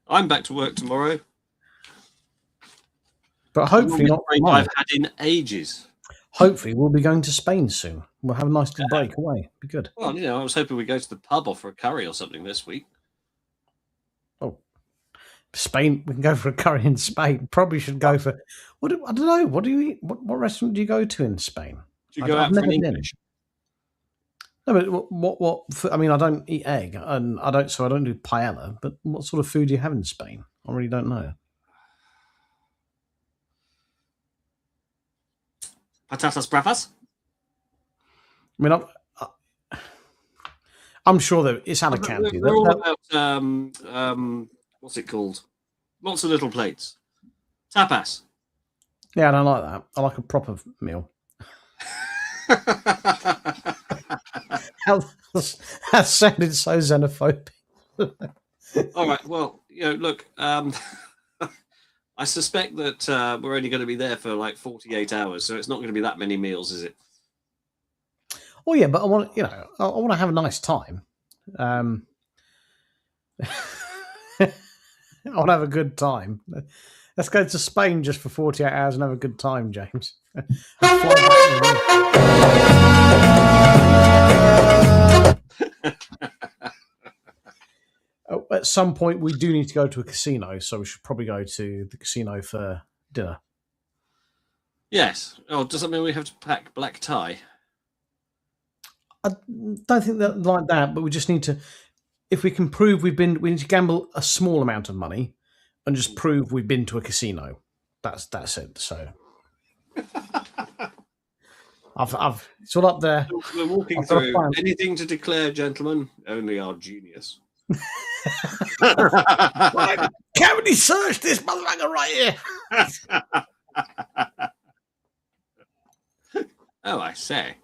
Speaker 2: I'm back to work tomorrow.
Speaker 1: But hopefully not.
Speaker 2: I've had in ages.
Speaker 1: Hopefully we'll be going to Spain soon. We'll have a nice little break away. Be good.
Speaker 2: Well, I was hoping we'd go to the pub or for a curry or something this week.
Speaker 1: Oh, Spain. We can go for a curry in Spain. Probably should go for. I don't know. What do you eat? What restaurant do you go to in Spain?
Speaker 2: Do you go out for an English?
Speaker 1: No, but what? I mean, I don't eat egg, and I don't do paella. But what sort of food do you have in Spain? I really don't know.
Speaker 2: Patatas bravas.
Speaker 1: I mean, I'm sure that it's Alicante.
Speaker 2: They're all about what's it called? Lots of little plates. Tapas.
Speaker 1: Yeah, I don't like that. I like a proper meal. That sounded so xenophobic.
Speaker 2: All right. Well, look. I suspect that we're only going to be there for like 48 hours, so it's not going to be that many meals, is it?
Speaker 1: Oh yeah, but I want to have a nice time. I want to have a good time. Let's go to Spain just for 48 hours and have a good time, James. At some point, we do need to go to a casino, so we should probably go to the casino for dinner.
Speaker 2: Yes. Oh, does that mean we have to pack black tie?
Speaker 1: I don't think that like that, but we just need to. If we can prove we need to gamble a small amount of money and just prove we've been to a casino. That's it. So it's all up there.
Speaker 2: We're walking through anything to declare, gentlemen. Only our genius.
Speaker 1: Right, cavity search this motherfucker right here.
Speaker 2: Oh, I say.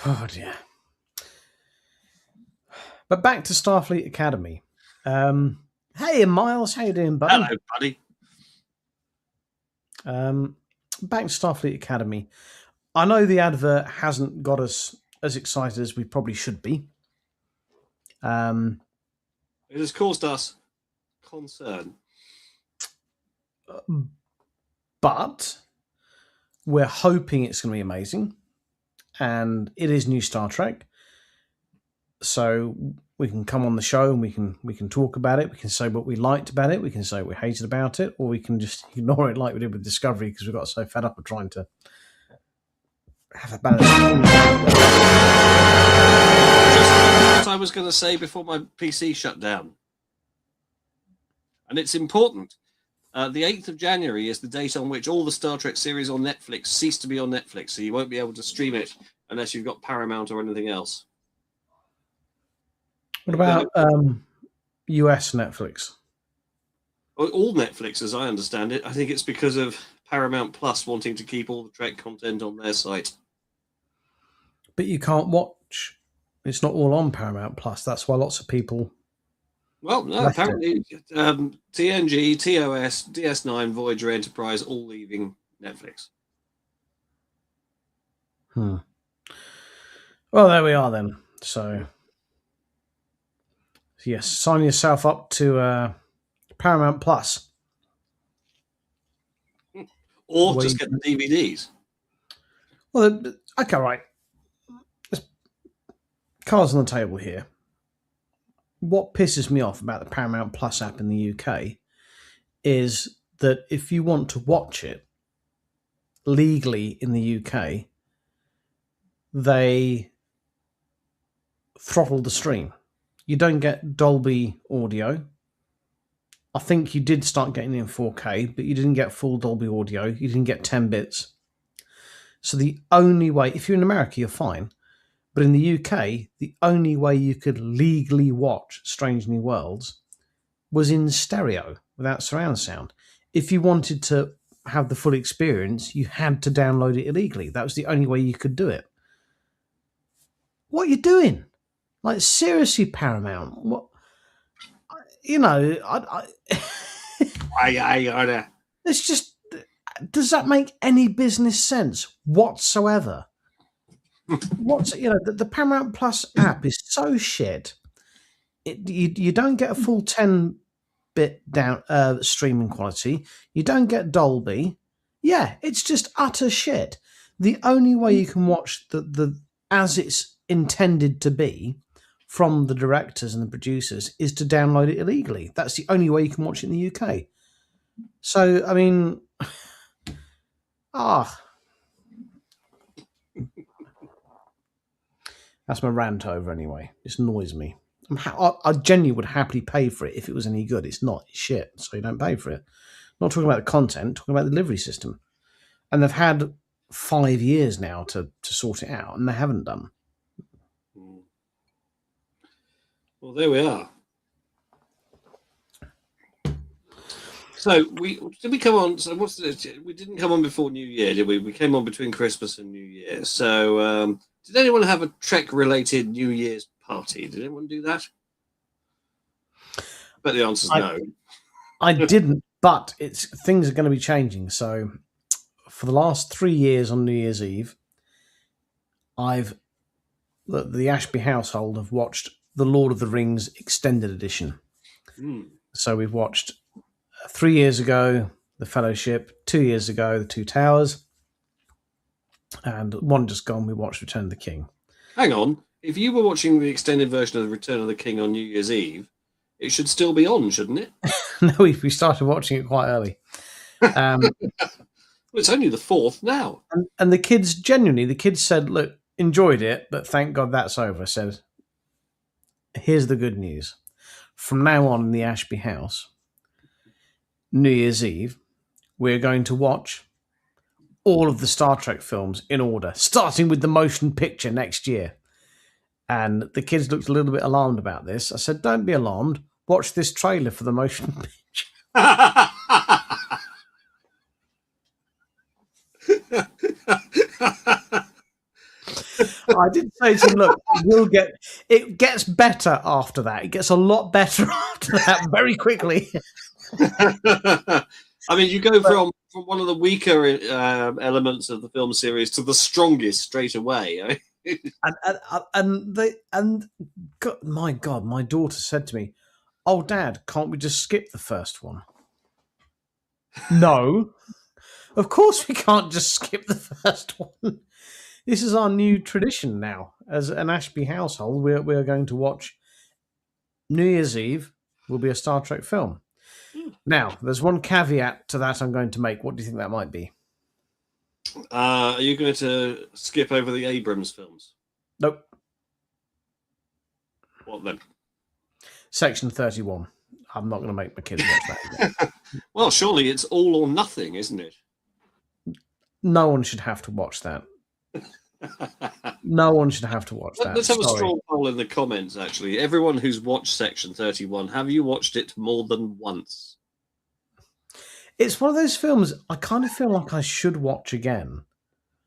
Speaker 1: Oh dear. But back to Starfleet Academy. Hey, Miles, how you doing, buddy?
Speaker 2: Hello, buddy.
Speaker 1: Back to Starfleet Academy. I know the advert hasn't got us as excited as we probably should be.
Speaker 2: It has caused us concern.
Speaker 1: But we're hoping it's going to be amazing. And it is new Star Trek. So we can come on the show and we can talk about it. We can say what we liked about it. We can say what we hated about it. Or we can just ignore it like we did with Discovery because we got so fed up of trying to have a balance.
Speaker 2: Just what I was going to say before my PC shut down. And it's important. The 8th of January is the date on which all the Star Trek series on Netflix cease to be on Netflix. So you won't be able to stream it unless you've got Paramount or anything else.
Speaker 1: What about US Netflix?
Speaker 2: All Netflix, as I understand it. I think it's because of Paramount Plus wanting to keep all the Trek content on their site.
Speaker 1: But you can't watch. It's not all on Paramount Plus. That's why lots of people...
Speaker 2: Well, no, apparently TNG, TOS, DS9, Voyager, Enterprise, all leaving Netflix.
Speaker 1: Well, there we are then. So, yes, sign yourself up to Paramount Plus.
Speaker 2: Or just get the DVDs.
Speaker 1: Well, okay, right. There's cards on the table here. What pisses me off about the Paramount Plus app in the UK is that if you want to watch it legally in the UK, they throttle the stream. You don't get Dolby audio. I think you did start getting it in 4K, but you didn't get full Dolby audio. You didn't get 10 bits. So the only way, if you're in America, you're fine. But in the UK, the only way you could legally watch Strange New Worlds was in stereo without surround sound. If you wanted to have the full experience, you had to download it illegally. That was the only way you could do it. What are you doing? Like, seriously, Paramount? What? You know, it's just, does that make any business sense whatsoever? The Paramount Plus app is so shit. You don't get a full 10-bit down streaming quality. You don't get Dolby. Yeah, it's just utter shit. The only way you can watch the as it's intended to be from the directors and the producers is to download it illegally. That's the only way you can watch it in the UK. So, I mean, that's my rant over anyway. It annoys me. I genuinely would happily pay for it if it was any good. It's not. It's shit, so you don't pay for it. Not talking about the content, talking about the delivery system. And they've had 5 years now to sort it out, and they haven't done.
Speaker 2: Well, there we are. So we come on. So we didn't come on before New Year, did we? We came on between Christmas and New Year. So did anyone have a Trek-related New Year's party? Did anyone do that? But the answer's no.
Speaker 1: I didn't, but things are going to be changing. So for the last 3 years on New Year's Eve, the Ashby household have watched the Lord of the Rings Extended Edition. So we've watched 3 years ago the Fellowship, 2 years ago the Two Towers, and one just gone. We watched Return of the King.
Speaker 2: Hang on, if you were watching the extended version of the Return of the King on New Year's Eve, it should still be on, shouldn't it?
Speaker 1: No, we started watching it quite early.
Speaker 2: Well, it's only the 4th now.
Speaker 1: And the kids, genuinely, the kids said, look, enjoyed it, but thank God that's over. I said, here's the good news. From now on in the Ashby house, New Year's Eve, we're going to watch all of the Star Trek films in order, starting with the motion picture next year. And the kids looked a little bit alarmed about this. I said, don't be alarmed. Watch this trailer for the motion picture. I did say to him, look, it gets better after that. It gets a lot better after that very quickly.
Speaker 2: I mean, you go from one of the weaker elements of the film series to the strongest straight away.
Speaker 1: and God, my God, my daughter said to me, "Oh, Dad, can't we just skip the first one?" No, of course we can't just skip the first one. This is our new tradition now. As an Ashby household, we are going to watch New Year's Eve will be a Star Trek film. Now, there's one caveat to that I'm going to make. What do you think that might be?
Speaker 2: Are you going to skip over the Abrams films?
Speaker 1: Nope.
Speaker 2: What then?
Speaker 1: Section 31. I'm not going to make my kids watch that again.
Speaker 2: Well, surely it's all or nothing, isn't it?
Speaker 1: No one should have to watch that. No one should have to watch that.
Speaker 2: Let's have a straw poll in the comments, actually. Everyone who's watched Section 31, have you watched it more than once?
Speaker 1: It's one of those films I kind of feel like I should watch again.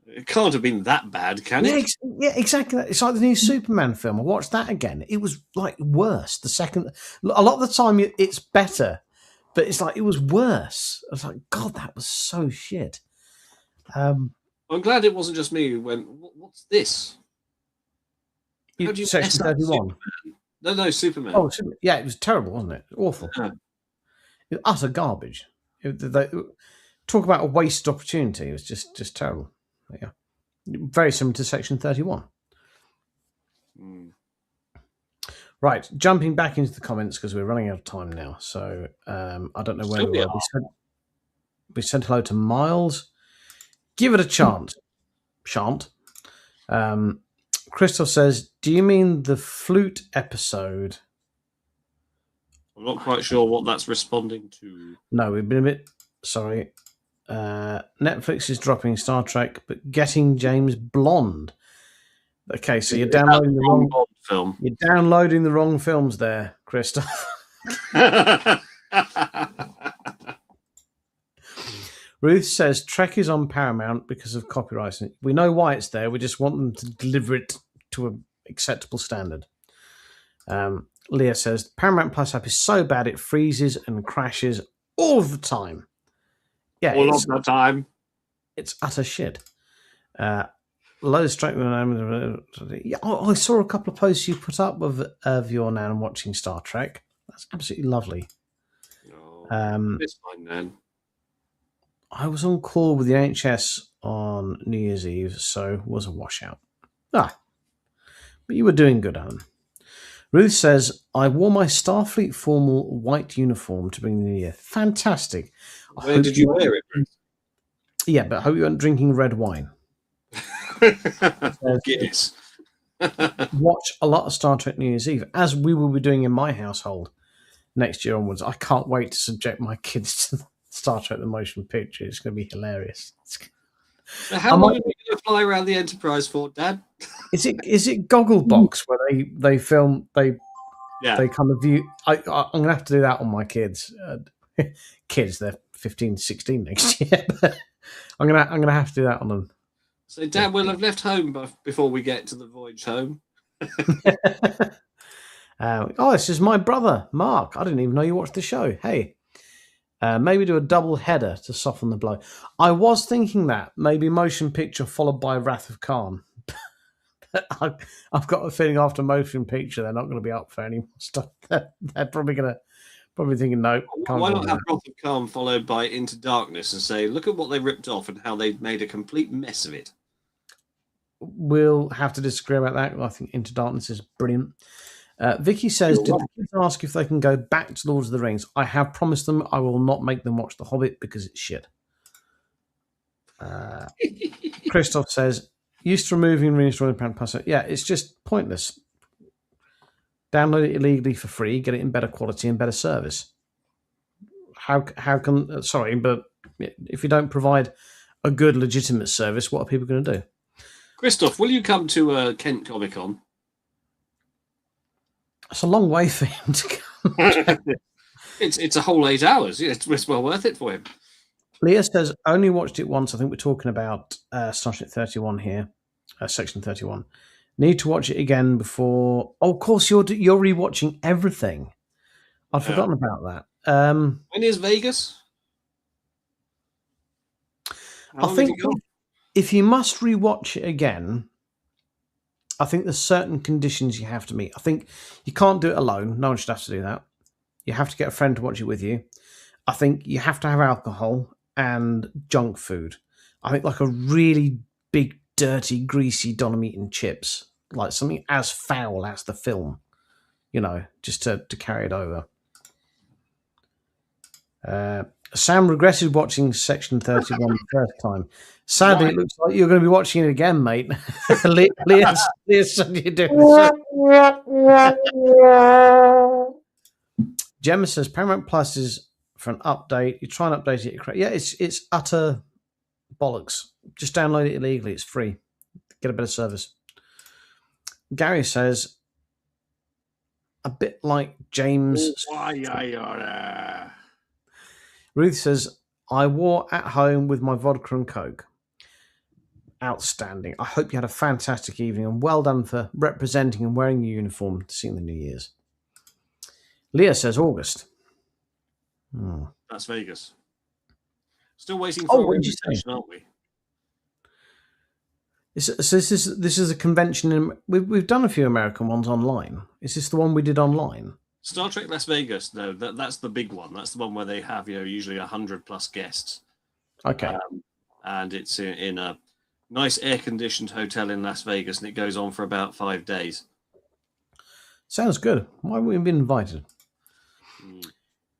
Speaker 2: It can't have been that bad, can it?
Speaker 1: Yeah, exactly. It's like the new Superman film. I watched that again. It was like worse. The second, a lot of the time it's better, but it's like it was worse. I was like, God, that was so shit.
Speaker 2: I'm glad it wasn't just me who went, what's this?
Speaker 1: Section 31.
Speaker 2: No, Superman.
Speaker 1: Oh, yeah, it was terrible, wasn't it? Awful.
Speaker 2: Yeah.
Speaker 1: It was utter garbage. Talk about a wasted opportunity. It was just terrible. Yeah, very similar to Section 31. Right, jumping back into the comments because we're running out of time now. So I don't know where we were. We said hello to Miles. Give it a chance. Shan't. Christoph says, do you mean the flute episode?
Speaker 2: I'm not quite sure what that's responding to.
Speaker 1: No, we've been a bit... Sorry. Netflix is dropping Star Trek, but getting James Blonde. Okay, so you're
Speaker 2: Is that
Speaker 1: downloading the
Speaker 2: wrong
Speaker 1: wrong.
Speaker 2: Bond film?
Speaker 1: You're downloading the wrong films there, Christoph. Ruth says Trek is on Paramount because of copyright. We know why it's there. We just want them to deliver it to an acceptable standard. Leah says Paramount Plus app is so bad it freezes and crashes all of the time. Yeah,
Speaker 2: All of the time.
Speaker 1: It's utter shit. Low strike. Yeah, I saw a couple of posts you put up of your nan watching Star Trek. That's absolutely lovely.
Speaker 2: It's fine, Nan.
Speaker 1: I was on call with the NHS on New Year's Eve, so was a washout. But you were doing good, Alan. Ruth says, I wore my Starfleet formal white uniform to bring the new year. Fantastic.
Speaker 2: Where did you wear it, Ruth?
Speaker 1: Yeah, but I hope you weren't drinking red wine.
Speaker 2: Guinness.
Speaker 1: Watch a lot of Star Trek New Year's Eve, as we will be doing in my household next year onwards. I can't wait to subject my kids to Star Trek the motion picture. It's going to be hilarious.
Speaker 2: So how long are you going to fly around the Enterprise for, Dad?
Speaker 1: Is it Gogglebox where they film they kind of view? I'm going to have to do that on my kids. Kids, they're 15, 16 next year. But I'm gonna have to do that on them.
Speaker 2: So Dad will have left home before we get to the voyage home.
Speaker 1: This is my brother, Mark. I didn't even know you watched the show. Hey, maybe do a double header to soften the blow. I was thinking that maybe motion picture followed by Wrath of Khan. I've got a feeling after motion picture they're not going to be up for any more stuff. They're probably thinking no.
Speaker 2: Why not have Wrath of Khan followed by Into Darkness and say, look at what they ripped off and how they made a complete mess of it.
Speaker 1: We'll have to disagree about that. I think Into Darkness is brilliant. Vicky says, did the kids ask if they can go back to Lord of the Rings? I have promised them I will not make them watch The Hobbit because it's shit. Christoph says, used to removing and reinstalling Paramount Plus. Yeah, it's just pointless. Download it illegally for free, get it in better quality and better service. How can... Sorry, but if you don't provide a good, legitimate service, what are people going to do?
Speaker 2: Christoph, will you come to Kent Comic Con?
Speaker 1: It's a long way for him to come.
Speaker 2: It's a whole 8 hours. It's well worth it for him.
Speaker 1: Leah says, only watched it once. I think we're talking about Star Trek 31 here, section 31. Need to watch it again before... Oh, of course, you're rewatching everything. I'd forgotten about that.
Speaker 2: When is Vegas?
Speaker 1: I think if you must rewatch it again, I think there's certain conditions you have to meet. I think you can't do it alone. No one should have to do that. You have to get a friend to watch it with you. I think you have to have alcohol and junk food. I think like a really big, dirty, greasy Dolomite and chips, like something as foul as the film, just to carry it over. Sam regretted watching section 31 the first time. Sadly, It looks like you're going to be watching it again, mate. Leah said you're doing Gemma says Paramount Plus is for an update. You try and update it. Yeah, it's utter bollocks. Just download it illegally. It's free. Get a better service. Gary says a bit like James. Ruth says, I wore at home with my vodka and Coke. Outstanding. I hope you had a fantastic evening and well done for representing and wearing your uniform to see the New Year's. Leah says August.
Speaker 2: Las Vegas. Still waiting for a invitation, aren't we?
Speaker 1: So this is a convention. We've done a few American ones online. Is this the one we did online?
Speaker 2: Star Trek Las Vegas, no, that's the big one. That's the one where they have, usually 100+ guests.
Speaker 1: Okay.
Speaker 2: And it's in a nice air-conditioned hotel in Las Vegas, and it goes on for about 5 days.
Speaker 1: Sounds good. Why haven't we been invited?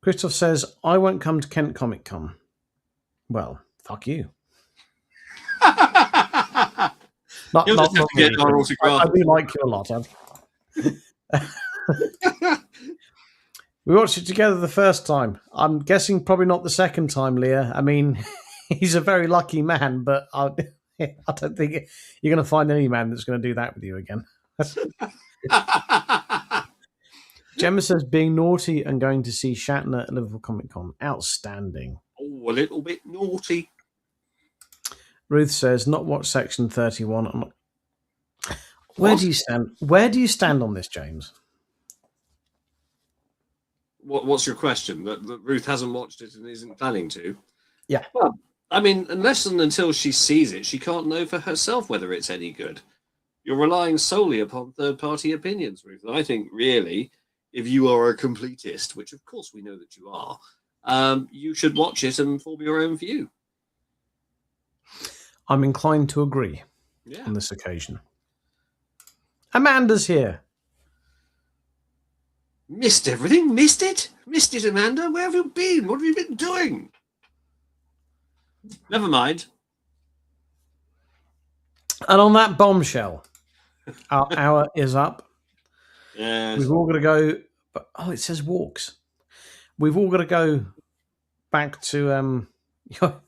Speaker 1: Christoph says, I won't come to Kent Comic Con. Well, fuck you. Not
Speaker 2: get our autograph.
Speaker 1: I do like you a lot. We watched it together the first time. I'm guessing probably not the second time, Leah. I mean, he's a very lucky man, but I don't think you're going to find any man that's going to do that with you again. Gemma says being naughty and going to see Shatner at Liverpool Comic Con. Outstanding.
Speaker 2: Oh, a little bit naughty.
Speaker 1: Ruth says not watch section 31. Where do you stand? Where do you stand on this, James?
Speaker 2: What's your question? That Ruth hasn't watched it and isn't planning to?
Speaker 1: Yeah.
Speaker 2: Well, I mean, unless and until she sees it, she can't know for herself whether it's any good. You're relying solely upon third-party opinions, Ruth. And I think, really, if you are a completist, which of course we know that you are, you should watch it and form your own view.
Speaker 1: I'm inclined to agree on this occasion. Amanda's here.
Speaker 2: Missed everything? Missed it, Amanda? Where have you been? What have you been doing? Never mind.
Speaker 1: And on that bombshell, our hour is up.
Speaker 2: Yes.
Speaker 1: We've all got to go. Oh, it says walks. We've all got to go back to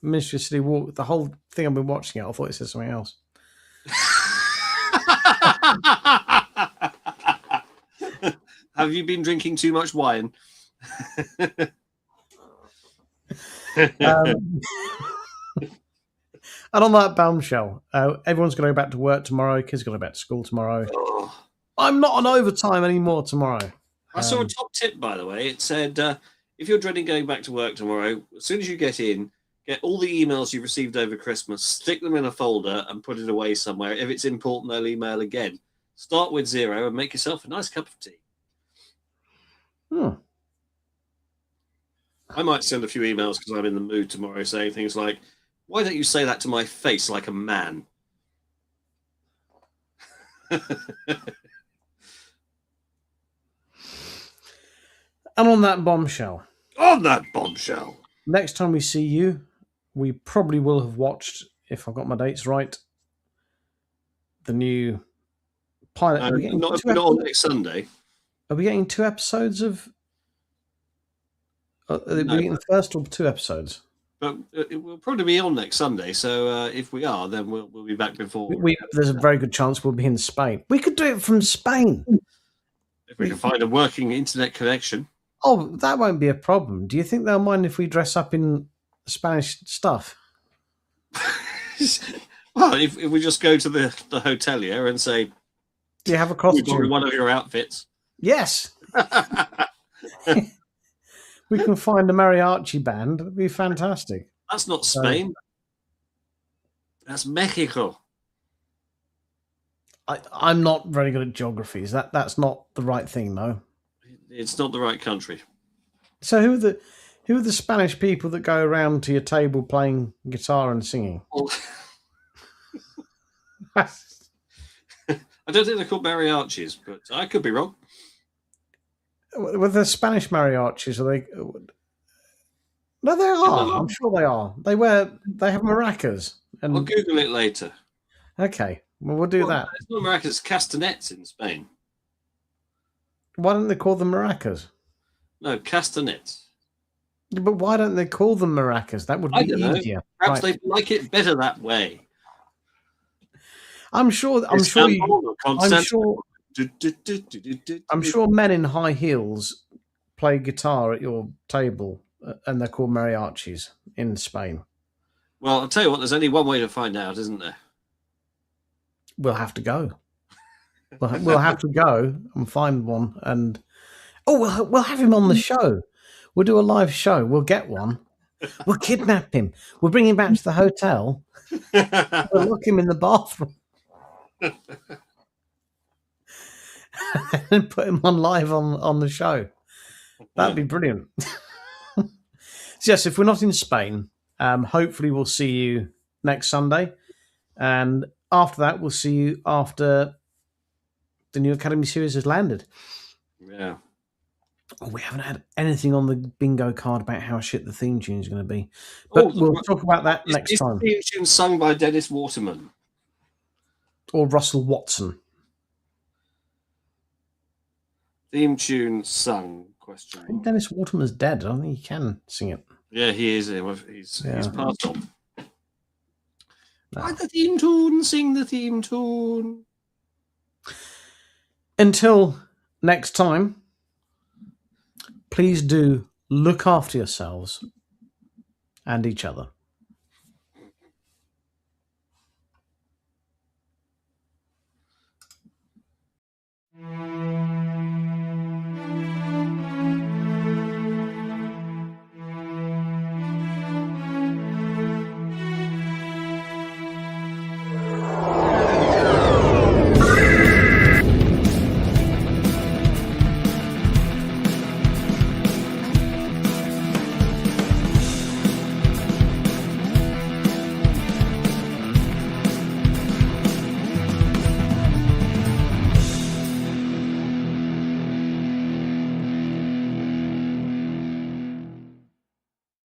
Speaker 1: Ministry of City Walk. The whole thing I've been watching it, I thought it said something else.
Speaker 2: Have you been drinking too much wine?
Speaker 1: And on that bombshell, everyone's going to go back to work tomorrow. Kids going to go back to school tomorrow.
Speaker 2: Oh.
Speaker 1: I'm not on overtime anymore tomorrow.
Speaker 2: I saw a top tip, by the way. It said, if you're dreading going back to work tomorrow, as soon as you get in, get all the emails you've received over Christmas, stick them in a folder and put it away somewhere. If it's important, they'll email again. Start with 0 and make yourself a nice cup of tea. I might send a few emails because I'm in the mood tomorrow saying things like, why don't you say that to my face like a man?
Speaker 1: And on that bombshell. Next time we see you, we probably will have watched, if I've got my dates right, the new pilot.
Speaker 2: Not on next Sunday.
Speaker 1: Are we getting 2 episodes of... Are we getting the first or 2 episodes?
Speaker 2: But it will probably be on next Sunday, so if we are, then we'll be back before.
Speaker 1: There's a very good chance we'll be in Spain. We could do it from Spain.
Speaker 2: If we can find a working internet connection.
Speaker 1: Oh, that won't be a problem. Do you think they'll mind if we dress up in Spanish stuff?
Speaker 2: Well, if we just go to the hotelier and say,
Speaker 1: do you have a costume?
Speaker 2: One of your outfits.
Speaker 1: Yes. We can find a mariachi band. It'd be fantastic.
Speaker 2: That's not Spain. That's Mexico.
Speaker 1: I'm not very good at geographies. That's not the right thing, though.
Speaker 2: It's not the right country.
Speaker 1: So who are the Spanish people that go around to your table playing guitar and singing?
Speaker 2: Well, I don't think they're called mariachis, but I could be wrong.
Speaker 1: With the Spanish mariachis, are they? No, they are. I'm sure they are. They have maracas. And...
Speaker 2: I'll Google it later.
Speaker 1: Okay, well, we'll do that.
Speaker 2: It's not maracas, it's castanets in Spain.
Speaker 1: Why don't they call them maracas?
Speaker 2: No, castanets.
Speaker 1: But why don't they call them maracas? That would be easier.
Speaker 2: Perhaps they like it better that way.
Speaker 1: I'm sure men in high heels play guitar at your table, and they're called mariachis in Spain.
Speaker 2: Well, I'll tell you what, there's only one way to find out, isn't there?
Speaker 1: We'll have to go. We'll have to go and find one, and we'll have him on the show. We'll do a live show. We'll get one. We'll kidnap him. We'll bring him back to the hotel. We'll lock him in the bathroom. And put him on live on the show. That'd be brilliant. So yes, if we're not in Spain, hopefully we'll see you next Sunday. And after that, we'll see you after the new Academy series has landed.
Speaker 2: Yeah.
Speaker 1: Oh, we haven't had anything on the bingo card about how shit the theme tune is going to be. But we'll talk about that next time.
Speaker 2: Is the theme tune sung by Dennis Waterman?
Speaker 1: Or Russell Watson?
Speaker 2: Theme tune sung, question.
Speaker 1: I think Dennis Waterman's dead. I don't think he can sing it.
Speaker 2: Yeah, he is. He's passed on. Find the theme tune, sing the theme tune.
Speaker 1: Until next time, please do look after yourselves and each other.